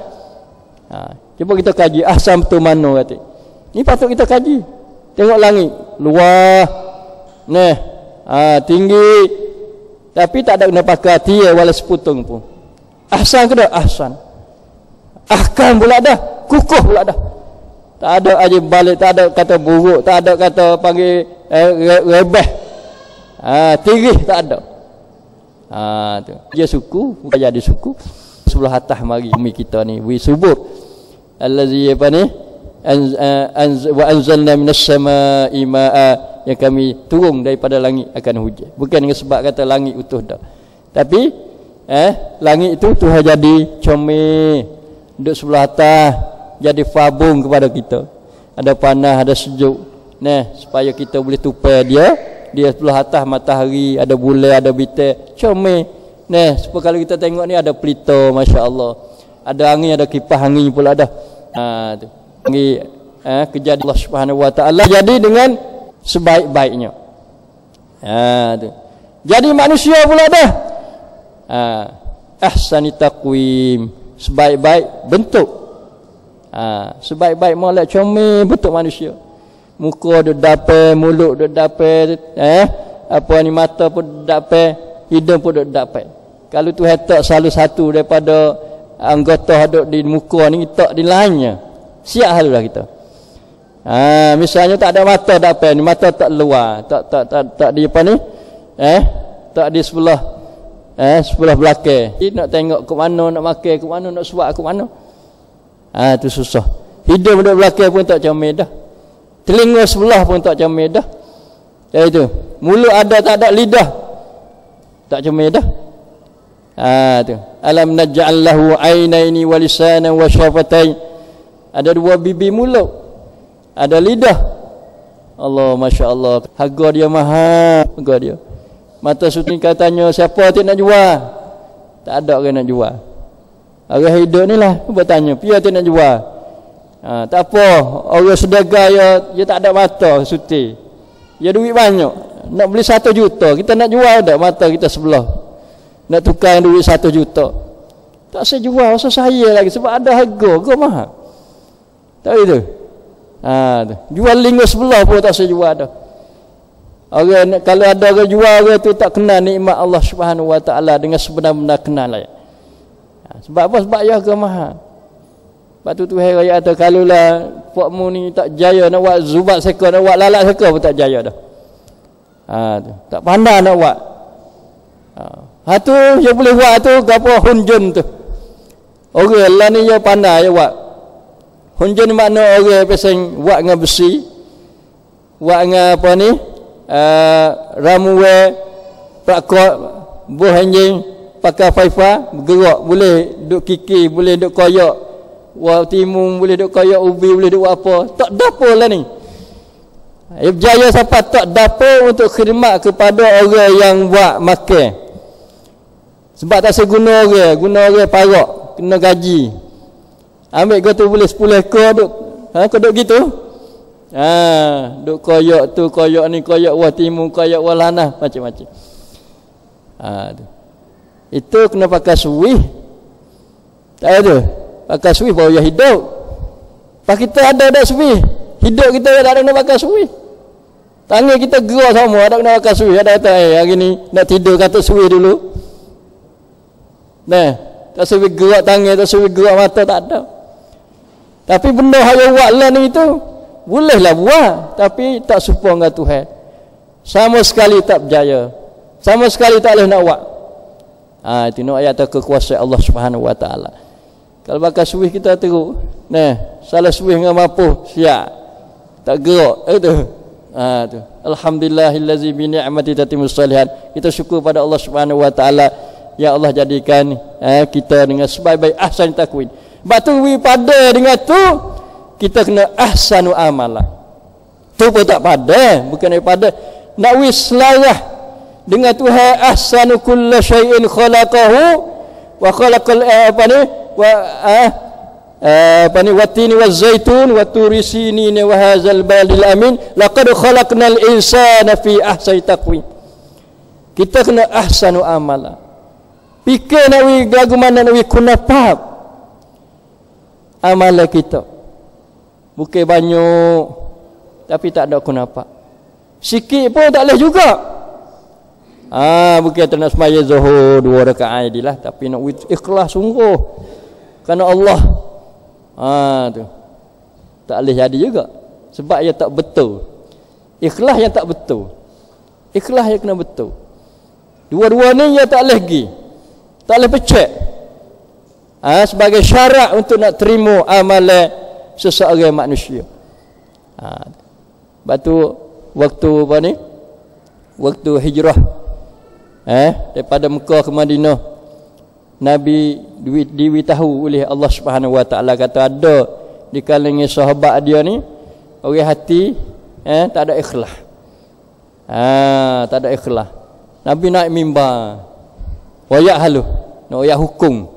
Cuba kita kaji ahsan betul mana kata. Ni patut kita kaji. Tengok langit luar. Tinggi tapi tak ada kena pakai tiar wala seputung pun. Ahsan ke dah? Ahsan. Ahkam pula dah, kukuh pula dah. Tak ada aja balik, tak ada kata buruk, tak ada kata panggil rebeh. Tirih tak ada. Tu. Dia suku, bukan jadi suku. Sebelah atas mari bumi kita ni wi subur. Allazi apa ni? Wa anzalna minas samaa'i maa'a, yang kami turun daripada langit akan hujan. Bukan dengan sebab kata langit utuh dah. Tapi langit itu Tuhan jadi comel, duduk sebelah atas, jadi fabung kepada kita. Ada panas, ada sejuk. Supaya kita boleh tupai dia sebelah atas matahari, ada bulan, ada bintang, comel. Supaya kalau kita tengok ni ada pelita, masya-Allah. Ada angin, ada kipas angin pula dah. Tu. Kejadian Allah Subhanahu wa taala jadi dengan sebaik-baiknya. Tu. Jadi manusia pula dah. Ahsani taqwim, sebaik-baik bentuk. Sebaik-baik molek comel bentuk manusia. Muka duk dapai, mulut duk dapai, apa ni mata pun duk dapai, hidung pun duk dapai. Kalau tu tak salah satu daripada anggota duk di muka ni tak di lainnya, siap halulah kita. Misalnya tak ada mata dapai ni, mata tak luar, tak di apa ni? Tak di sebelah belakang. Nak tengok ke mana, nak makan ke mana, nak suap ke mana. Tu susah. Hidung duduk belakang pun tak comel dah. Telinga sebelah pun tak comel dah. Itu. Mulut ada tak ada lidah. Tak comel dah. Tu. Alam naj'al lahu 'ainaini wa lisanan wa syafatain. Ada dua bibi mulut. Ada lidah. Allah, masya-Allah. Harga dia mahal, harga dia. Mata suting katanya siapa tu nak jual? Tak ada orang nak jual. Orang hidup ni lah bertanya, piye tu nak jual? Tak apa, orang sedaga dia tak ada mata suti. Dia duit banyak. Nak beli 1 juta, kita nak jual tak mata kita sebelah. Nak tukar duit 1 juta. Tak saya jual, rasa saya lagi sebab ada harga mahal. Tak itu. Jual linggo sebelah pun tak saya jual dah. Orang kalau ada orang jual orang tu tak kenal nikmat Allah Subhanahu Wa Taala dengan sebenar-benar kenal lah. Sebab apa? Sebab ya harga mahal. Sebab tu Tuhan raya kata kalaulah puakmu ni tak jaya nak buat zubat seka, nak buat lalat seka pun tak jaya dah. Tu. Tak pandai nak buat. Tu dia boleh buat tu gapo hunjun tu. Orang lah ni dia pandai dia buat. Hunjun makna orang pasang buat dengan besi. Buat dengan apa ni? Ramuan prakot buah anjing pakai faifa bergerak, boleh duk kiki, boleh duk koyak timun, boleh duk koyak ubi, boleh duk apa. Tak dapur lah ni. Berjaya sampai tak dapur untuk khidmat kepada orang yang buat makan. Sebab tak seguna orang parak, kena gaji. Ambil kau tu boleh 10 ekor duk. Kau duk gitu. Duk koyak tu, koyak ni, koyak wah timun, koyak wah lanah, macam-macam. Itu kena pakai suih. Tak ada. Pakai suih baru dia hidup. Pak kita ada suih. Hidup kita tak ada kena pakai suih. Tangan kita gerak sama, ada kena pakai suih. Ada kata hari ni nak tidur kata suih dulu. Tak suih gerak tangan, tak suih gerak mata, tak ada. Tapi benda yang buat lah ni tu bolehlah buat, tapi tak serupa dengan Tuhan. Sama sekali tak berjaya. Sama sekali tak boleh nak buat. Itu nak ayat kekuasaan Allah Subhanahu Wa Taala. Kalau pakai suih kita teruk, salah suih dengan mampu siap. Tak gerak itu. Tu. Alhamdulillahillazi bi ni'mati tatimmus shalihat. Kita syukur pada Allah Subhanahu Wa Taala. Ya Allah jadikan kita dengan sebaik-baik ahsan takwin. Batu pada dengan tu kita kena ahsanu amalah. Tu pun tak pada, bukan pada nak wislayah dengan Tuhan. Ahsanu kulla syai'in khalaqahu wa khalaqal watini wazaitun wa turisini wa hadzal baladil amin laqad khalaqnal insana fi ahsani taqwim. Kita kena ahsanu amalah. Fikir nak wi lagu mana nak wi kunafab amalan kita. Bukan banyak tapi tak ada kunafab. Sikit pun tak boleh juga. Bukan tak nak semaya zuhur 2 rakaat je lah, tapi nak ikhlas sungguh kerana Allah. Tu tak boleh jadi juga sebab ia tak betul. Ikhlas yang tak betul, ikhlas yang kena betul. Dua-dua ni ia tak boleh pergi, tak boleh pecah. Sebagai syarat untuk nak terima amalan seseorang manusia. Sebab tu waktu apa ni, waktu hijrah daripada Mekah ke Madinah, Nabi diberitahu oleh Allah Subhanahu Wa Taala kata ada di kalangan sahabat dia ni orang hati tak ada ikhlas. Tak ada ikhlas. Nabi naik mimbar. Wayak halu, nak wayak hukum.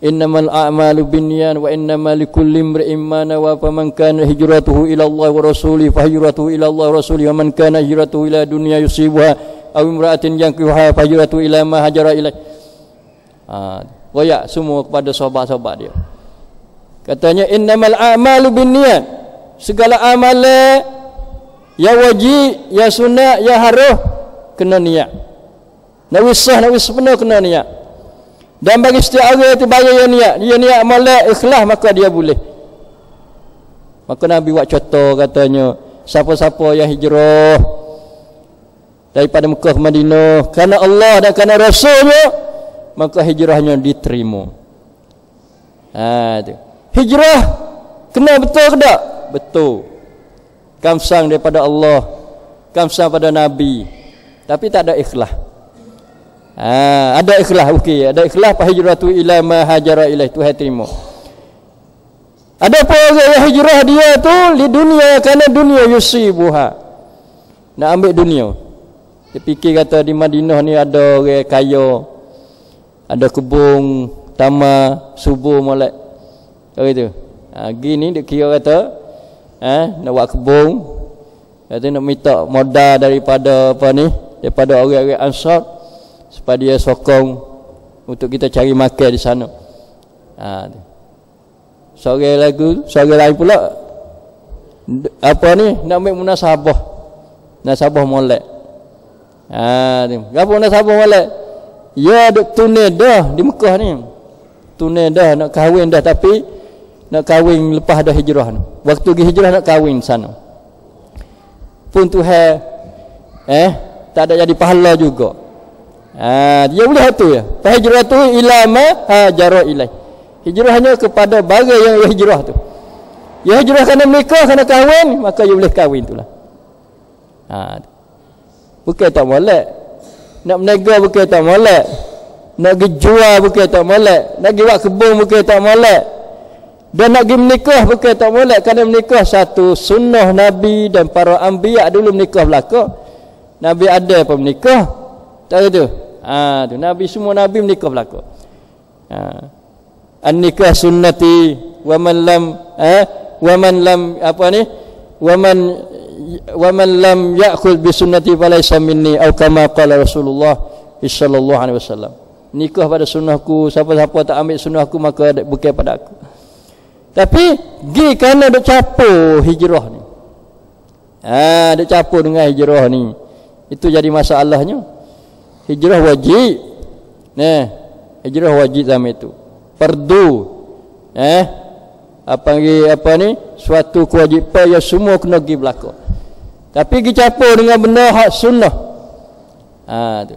Innamal a'malu binniyat wa innamal likulli imri'in ma nawa faman kana hijratuhu ila Allah wa rasulihi fa hijratuhu ila Allah wa rasulihi wa man kana hijratuhu ila dunya yusibuha aw imra'atin yankihuha fa hijratuhu ila ma hajara ilaih. Royak semua kepada sahabat-sahabat dia. Katanya innamal a'malu binniyat. Segala amalan yang wajib, yang sunat, yang harus kena niat. Nak wisah, nak wisah penuh kena niat. Dan bagi setiap orang itu bagi dia niat molek ikhlas, maka dia boleh. Maka Nabi buat contoh katanya, siapa-siapa yang hijrah daripada Mekah ke Madinah kerana Allah dan kerana Rasulnya, maka hijrahnya diterima. Tu. Hijrah kena betul ke tak? Betul. Kamsang daripada Allah, kamsang pada Nabi, tapi tak ada ikhlas. Ada ikhlas, okey, ada ikhlas fa hijratu ila ma hajara ilaih, Tuhan terima. Ada apa orang yang hijrah dia tu di dunia kerana dunia yusibuha, nak ambil dunia. Dia fikir kata di Madinah ni ada orang kaya, ada kebun, taman, subur molek. Itu. Gini dia kira kata nak buat kebun, kata nak minta modal daripada daripada orang-orang Ansar supaya dia sokong untuk kita cari makan di sana. Seorang lain pula nak ambil munasabah. Nasabah molek. Apa munasabah molek? Ya duk tunai dah di Mekah ni. Tunai dah nak kahwin dah, tapi nak kahwin lepas dah hijrah ni. Waktu pergi hijrah nak kahwin sana. Pun Tuhan tak ada jadi pahala juga. Dia boleh tu ya. Hijrah tu ila ma hajara ilai. Hijrahnya kepada barang yang hijrah tu. Ya hijrah kerana menikah, kerana kahwin, maka dia boleh kahwin itulah. Bukan tak molek. Nak berniaga bukan tak molek. Nak pergi jual bukan tak molek. Nak pergi buat kebun bukan tak molek. Dan nak pergi menikah bukan tak molek. Kerana menikah satu sunnah Nabi dan para anbiya dulu menikah belaka. Nabi ada pun menikah. Tak tu. Tu Nabi, semua Nabi menikah belaka. An-nikah sunnati wa man lam wa man lam ya'khudh bi sunnati falaysa minni atau kama qala Rasulullah sallallahu alaihi wasallam. Nikah pada sunnahku, siapa-siapa tak ambil sunnahku maka bukan pada aku. Tapi gi kerana duk capur hijrah ni. Duk capur dengan hijrah ni. Itu jadi masalahnya. Hijrah wajib. Hijrah wajib zaman itu. Fardu. Suatu kewajipan yang semua kena pergi belaka. Tapi pergi capur dengan benda hak sunnah. Tu.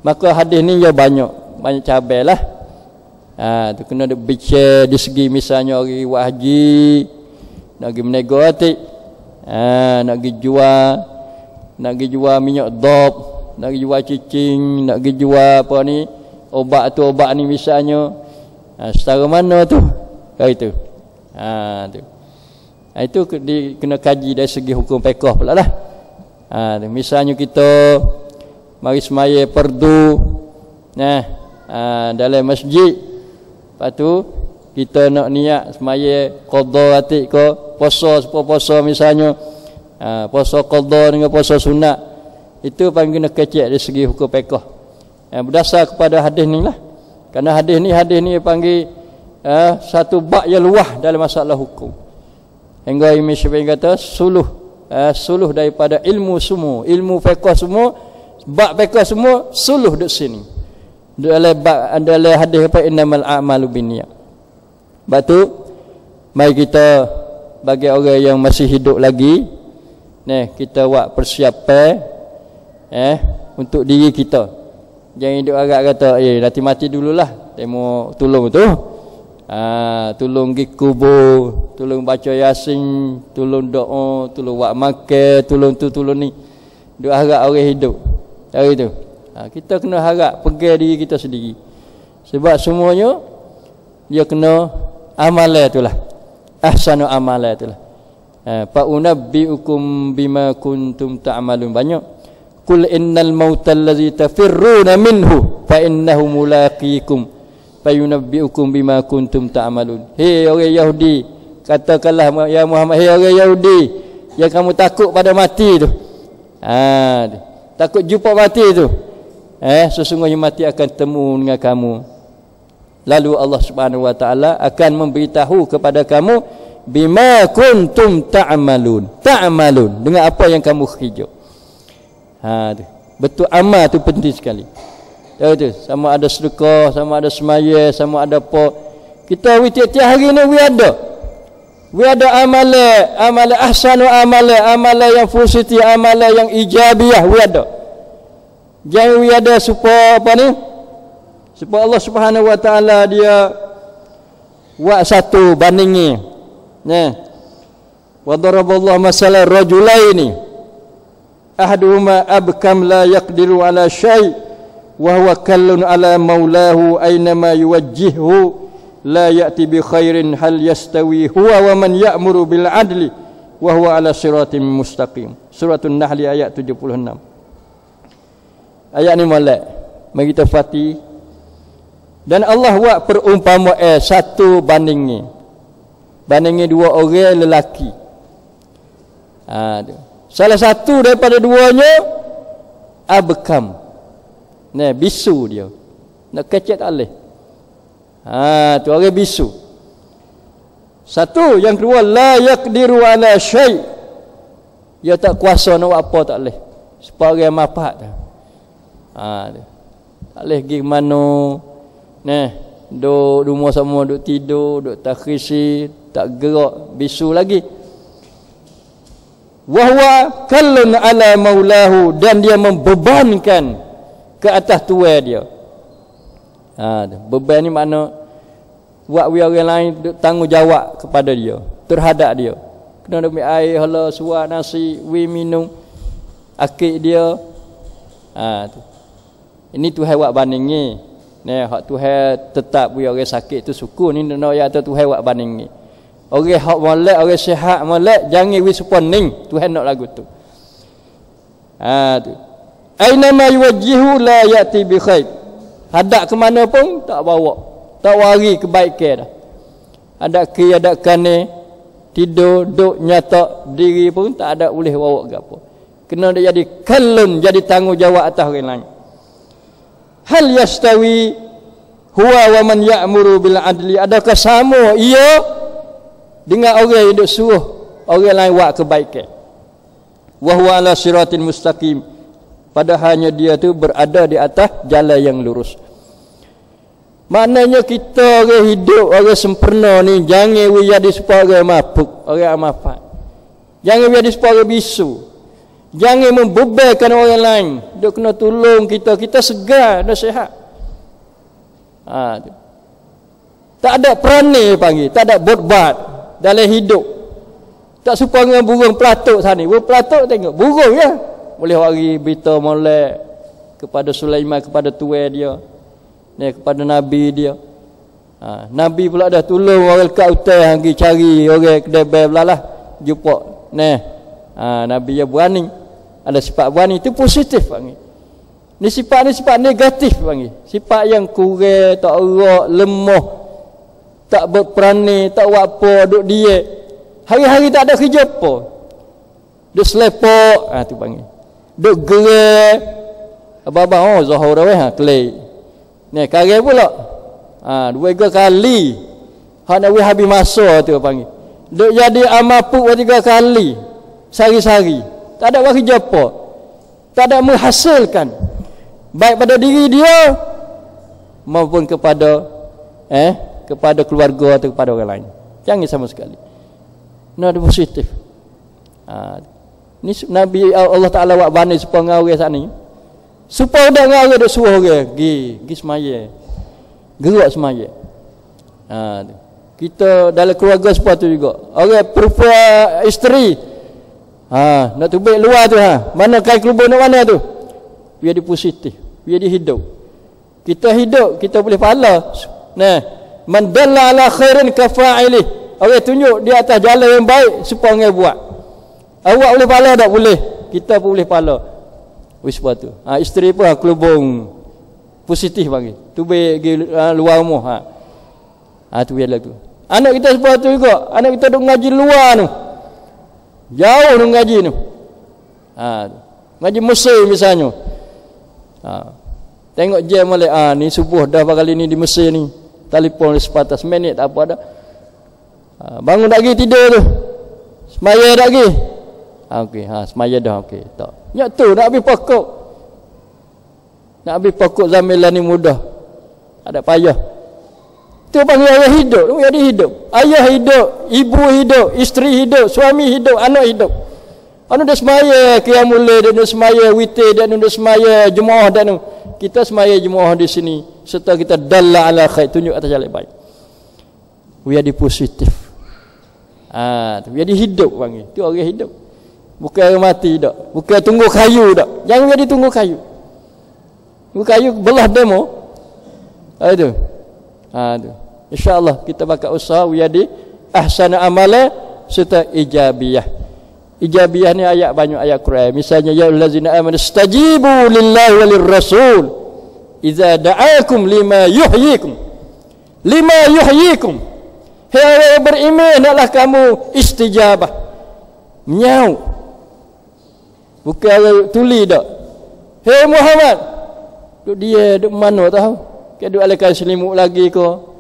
Maka hadis ni ya banyak cabai lah. Tu kena bicara di segi misalnya orang buat haji, nak pergi menego hati, nak pergi jual minyak dop, nak pergi jual cicing, nak pergi jual obat ni misalnya. Setara mana tu? Itu. Tu. Itu kena kaji dari segi hukum fiqh pula lah. Misalnya kita mari semaya fardu dalam masjid, lepas tu kita nak niat semaya qada atik ke puasa misalnya, puasa qada dengan puasa sunat, itu panggil kena kecek dari segi hukum fiqh. Berdasar kepada hadis ni lah. Kerana hadis ni panggil satu bab yang luah dalam masalah hukum. Hingga Imam Syafi'i kata suluh daripada ilmu semua, ilmu fiqh semua, bab fiqh semua suluh duk sini. Dalam hadis apa innamal a'malu binniyat. Sebab tu mari kita bagi orang yang masih hidup lagi, kita buat persiapan untuk diri kita. Jangan hidup agak kata nanti mati dululah, temu tolong tu. Tolong pergi kubur, tolong baca yasin, tolong doa, tolong buat makan, tolong ni. Duk harap orang hidup. Hari tu. Kita kena harap pegang diri kita sendiri. Sebab semuanya dia kena amalan itulah. Ahsanu amalan itulah. Fa unabbiukum bima kuntum ta'malun. Banyak. Qul innal mautal ladzi tafirruna minhu fa innahu mulaqikum. Fayunabbiukum bima kuntum ta'malun. Hei orang Yahudi, katakanlah ya Muhammad, hei orang Yahudi yang kamu takut pada mati tu. Takut jumpa mati tu. Sesungguhnya mati akan temu dengan kamu. Lalu Allah Subhanahu wa taala akan memberitahu kepada kamu bima kuntum ta'malun. Ta'malun dengan apa yang kamu kerja. Betul, amal tu penting sekali. Tahu tu, sama ada sedekah, sama ada semaya, sama ada apa. Kita tiap-tiap hari ni we ada amalan ahsanu amalan yang positif, amalan yang ijabiyah we ada. Jangan we ada supaya supaya Allah Subhanahu wa taala dia buat satu bandingi. Wa daraballahu masalan rajulaini ahaduhuma abkam la yaqdiru ala syai' wa huwa kallun ala maulahu aynama yuwajjihhu la ya'ti bi khairin hal yastawi huwa wa man ya'muru bil adli wa huwa ala siratim mustaqim. Suratun Nahl ayat 76. Ayat ni molek. Mari kita fati. Dan Allah buat perumpamaan satu banding ni. bandingi dua orang lelaki. Salah satu daripada duanya abkam. Nah, bisu dia. Nak kecek tak boleh. Tu orang bisu. Satu, yang kedua la yaqdiru ala syai'. Dia tak kuasa nak buat apa tak boleh. Supaya orang mapat dah. Tak boleh pergi ke mana. Nah, duk rumah sama, duk tidur, duk takhisi, tak gerak, bisu lagi. Wa huwa kallun ala maulahu, dan dia membebankan ke atas tuan dia. Beban ni makna buat orang lain duk tanggungjawab kepada dia, terhadap dia. Kena ambil air, hala, suap, nasi, minum, akik dia. Tu. Ini Tuhan buat bandingi. Nah, hak Tuhan tetap buat orang sakit tu syukur ni nak ya Tuhan buat bandingi. Orang hak molek, orang sihat molek, jangan wi suponing. Tuhan nak lagu tu. Tu. Aina ma yuwajjihu la yati bi khair. Hadap ke mana pun tak bawa. Tak wari kebaikan dah. Hadap ke hadap kane, tidur, duk nyata diri pun tak ada boleh bawa ke apa. Kena dia jadi kalun, jadi tanggungjawab atas orang lain. Hal yastawi huwa wa man ya'muru bil adli, adakah sama ia dengan orang yang duk suruh orang lain buat kebaikan? Wa huwa ala siratin mustaqim, padahalnya dia tu berada di atas jalan yang lurus. Maknanya kita orang hidup, orang sempurna ni jangan jadi supaya orang mabuk, orang amafat. Jangan jadi supaya orang bisu. Jangan membebankan orang lain. Dia kena tolong kita. Kita segar dan sihat. Tak ada perani panggil. Tak ada botbat dalam hidup. Tak serupa dengan burung pelatuk sana. Burung pelatuk tengok. Burung ya. Boleh wari berita molek kepada Sulaiman, kepada tuan dia. Kepada Nabi dia. Nabi pula dah tolong orang kat hutan pergi cari orang kedai belalah. Jumpa. Nabi dia berani. Ada sifat berani itu positif panggil. Ni sifat negatif panggil. Sifat yang kurang, tak erak, lemah, tak berperani, tak buat apa, duk diet. Hari-hari tak ada kerja apa. Duk selepok, tu panggil. Duk gerak. Abang-abang Zahor dah kelai. Ni karya pula. 2-3 kali. Hak nak habis masa tu panggil. Duk jadi amapuk 3 kali. Sehari-hari. Tak ada buat kerja apa. Tak ada menghasilkan. Baik pada diri dia maupun kepada kepada keluarga atau kepada orang lain. Jangan sama sekali. Nak ada positif. Ni Nabi Allah Ta'ala buat bani supaya orang saat ni. Supaya dah orang duk suruh orang. Pergi semaya. Gerak semaya. Kita dalam keluarga seperti tu juga. Orang perempuan isteri. Nak tubik luar tu mana kain kelubur nak mana tu? Biar dia positif, biar dia hidup. Kita hidup, kita boleh pahala. Nah, man dalla ala khairin ka fa'ilih. Orang tunjuk di atas jalan yang baik supaya orang buat. Awak boleh pahala tak? Boleh. Kita pun boleh pahala. Wis buat tu. Isteri pun kelubung positif bagi. Tubik luar rumah. Tu biarlah tu. Anak kita seperti tu juga. Anak kita duk ngaji luar tu. Jauh nak ngaji tu. Ngaji Mesir misalnya. Tengok jam balik. Ni subuh dah kali ni di Mesir ni. Telefon sepatas minit tak apa dah. Bangun tak pergi tidur tu. Semaya tak pergi. Okey, semaya dah okey. Tak. Nyak tu nak habis pokok. Nak habis pokok zamilan ni mudah. Ada payah. Itu panggil ayah hidup. Jadi hidup. Ayah hidup, ibu hidup, isteri hidup, suami hidup, anak hidup. Anu dah semaya qiyamul lail, dan semaya witir, dan dah semaya jemaah, dan kita semaya jemaah di sini serta kita dalla ala khair, tunjuk atas jalan baik. Jadi positif. Jadi hidup panggil. Itu orang hidup. Bukan orang mati dak. Bukan tunggu kayu dak. Jangan jadi tunggu kayu. Tunggu kayu belah demo. Itu. Tu. InsyaAllah kita bakal usaha jadi ahsana amala serta ijabiyah. Ijabiyah ni ayat banyak ayat Quran. Misalnya ya allazina amanu stajibu lillahi walir rasul idza da'akum lima yuhyikum. Lima yuhyikum. Hei beriman, hendaklah kamu istijabah. Menyau. Bukan tuli dak. Hei Muhammad, duk dia duk mana tahu? Ke duk alakan selimut lagi ko.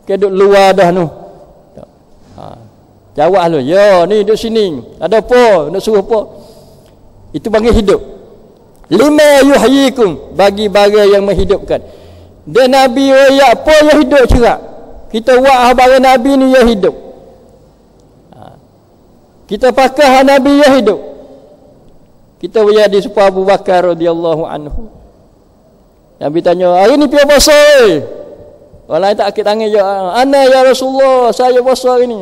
Ke duk luar dah nu. Jawab lu, ya ni duduk sini. Ada apa? Nak suruh apa? Itu bagi hidup. Lima yuhyikum, bagi-bagi yang menghidupkan. Dan Nabi ya apa yang hidup cerak. Kita buat bagi Nabi ni yang hidup. Kita pakai Nabi yang hidup. Kita berjadi supaya Abu Bakar radhiyallahu anhu. Nabi tanya, hari ni pergi puasa. Orang lain tak akid tangan je. Ana ya Rasulullah, saya puasa hari ni.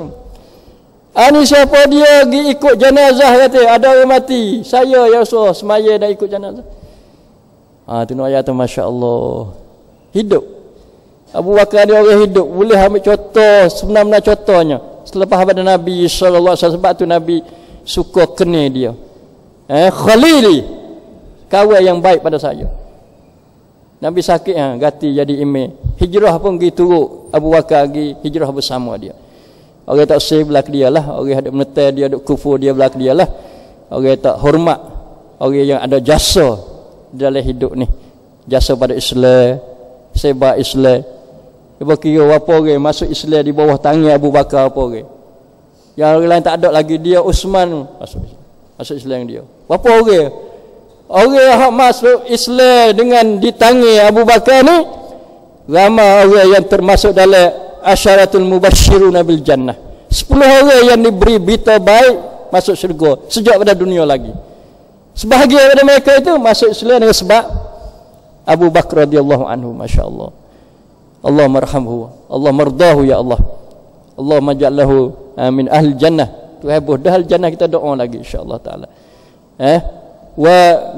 Ani siapa dia pergi ikut jenazah kata, ada orang mati. Saya ya Rasulullah semaya dah ikut jenazah. Tu ayat tu masya-Allah. Hidup. Abu Bakar dia orang hidup, boleh ambil contoh sebenar-benar contohnya. Selepas pada Nabi sallallahu alaihi wasallam, sebab tu Nabi suka kena dia. Khalili, kawan yang baik pada saya. Nabi sakit ganti jadi imam. Hijrah pun pergi turut Abu Bakar pergi hijrah bersama dia. Orang tak save belak dia lah, orang ada menetai dia, ada kufur dia belak dia lah. Orang tak hormat orang yang ada jasa dalam hidup ni. Jasa pada Islam, sebab Islam. Dia kira apa orang masuk Islam di bawah tangan Abu Bakar apa orang. Yang orang lain tak ada lagi, dia Uthman masuk Islam dia. Apa orang? Orang yang masuk Islam dengan di tangan Abu Bakar ni ramai orang yang termasuk dalam asyaratul mubasyiruna bil jannah. 10 orang yang diberi berita baik masuk syurga sejak pada dunia lagi. Sebahagian daripada mereka itu masuk Islam dengan sebab Abu Bakar radhiyallahu anhu, masya-Allah. Allah marhamhu, Allah mardahu ya Allah. Allah maj'alhu min ahli jannah. Tu habis dah ahli jannah, kita doa lagi insya-Allah taala.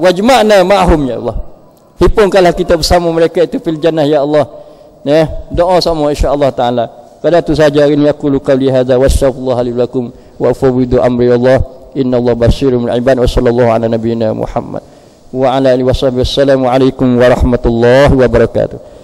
Wajma'na ma'hum ya Allah. Himpunkanlah kita bersama mereka itu fil jannah ya Allah. Doa sama insya-Allah taala. Pada tu saja hari ini aku qali hadza wastaghfirullah li lakum wa fawwidu amri Allah. Innallaha basirun bil ibad wa sallallahu ala nabiyyina Muhammad wa ala alihi washabihi wassalamu alaikum warahmatullahi wabarakatuh.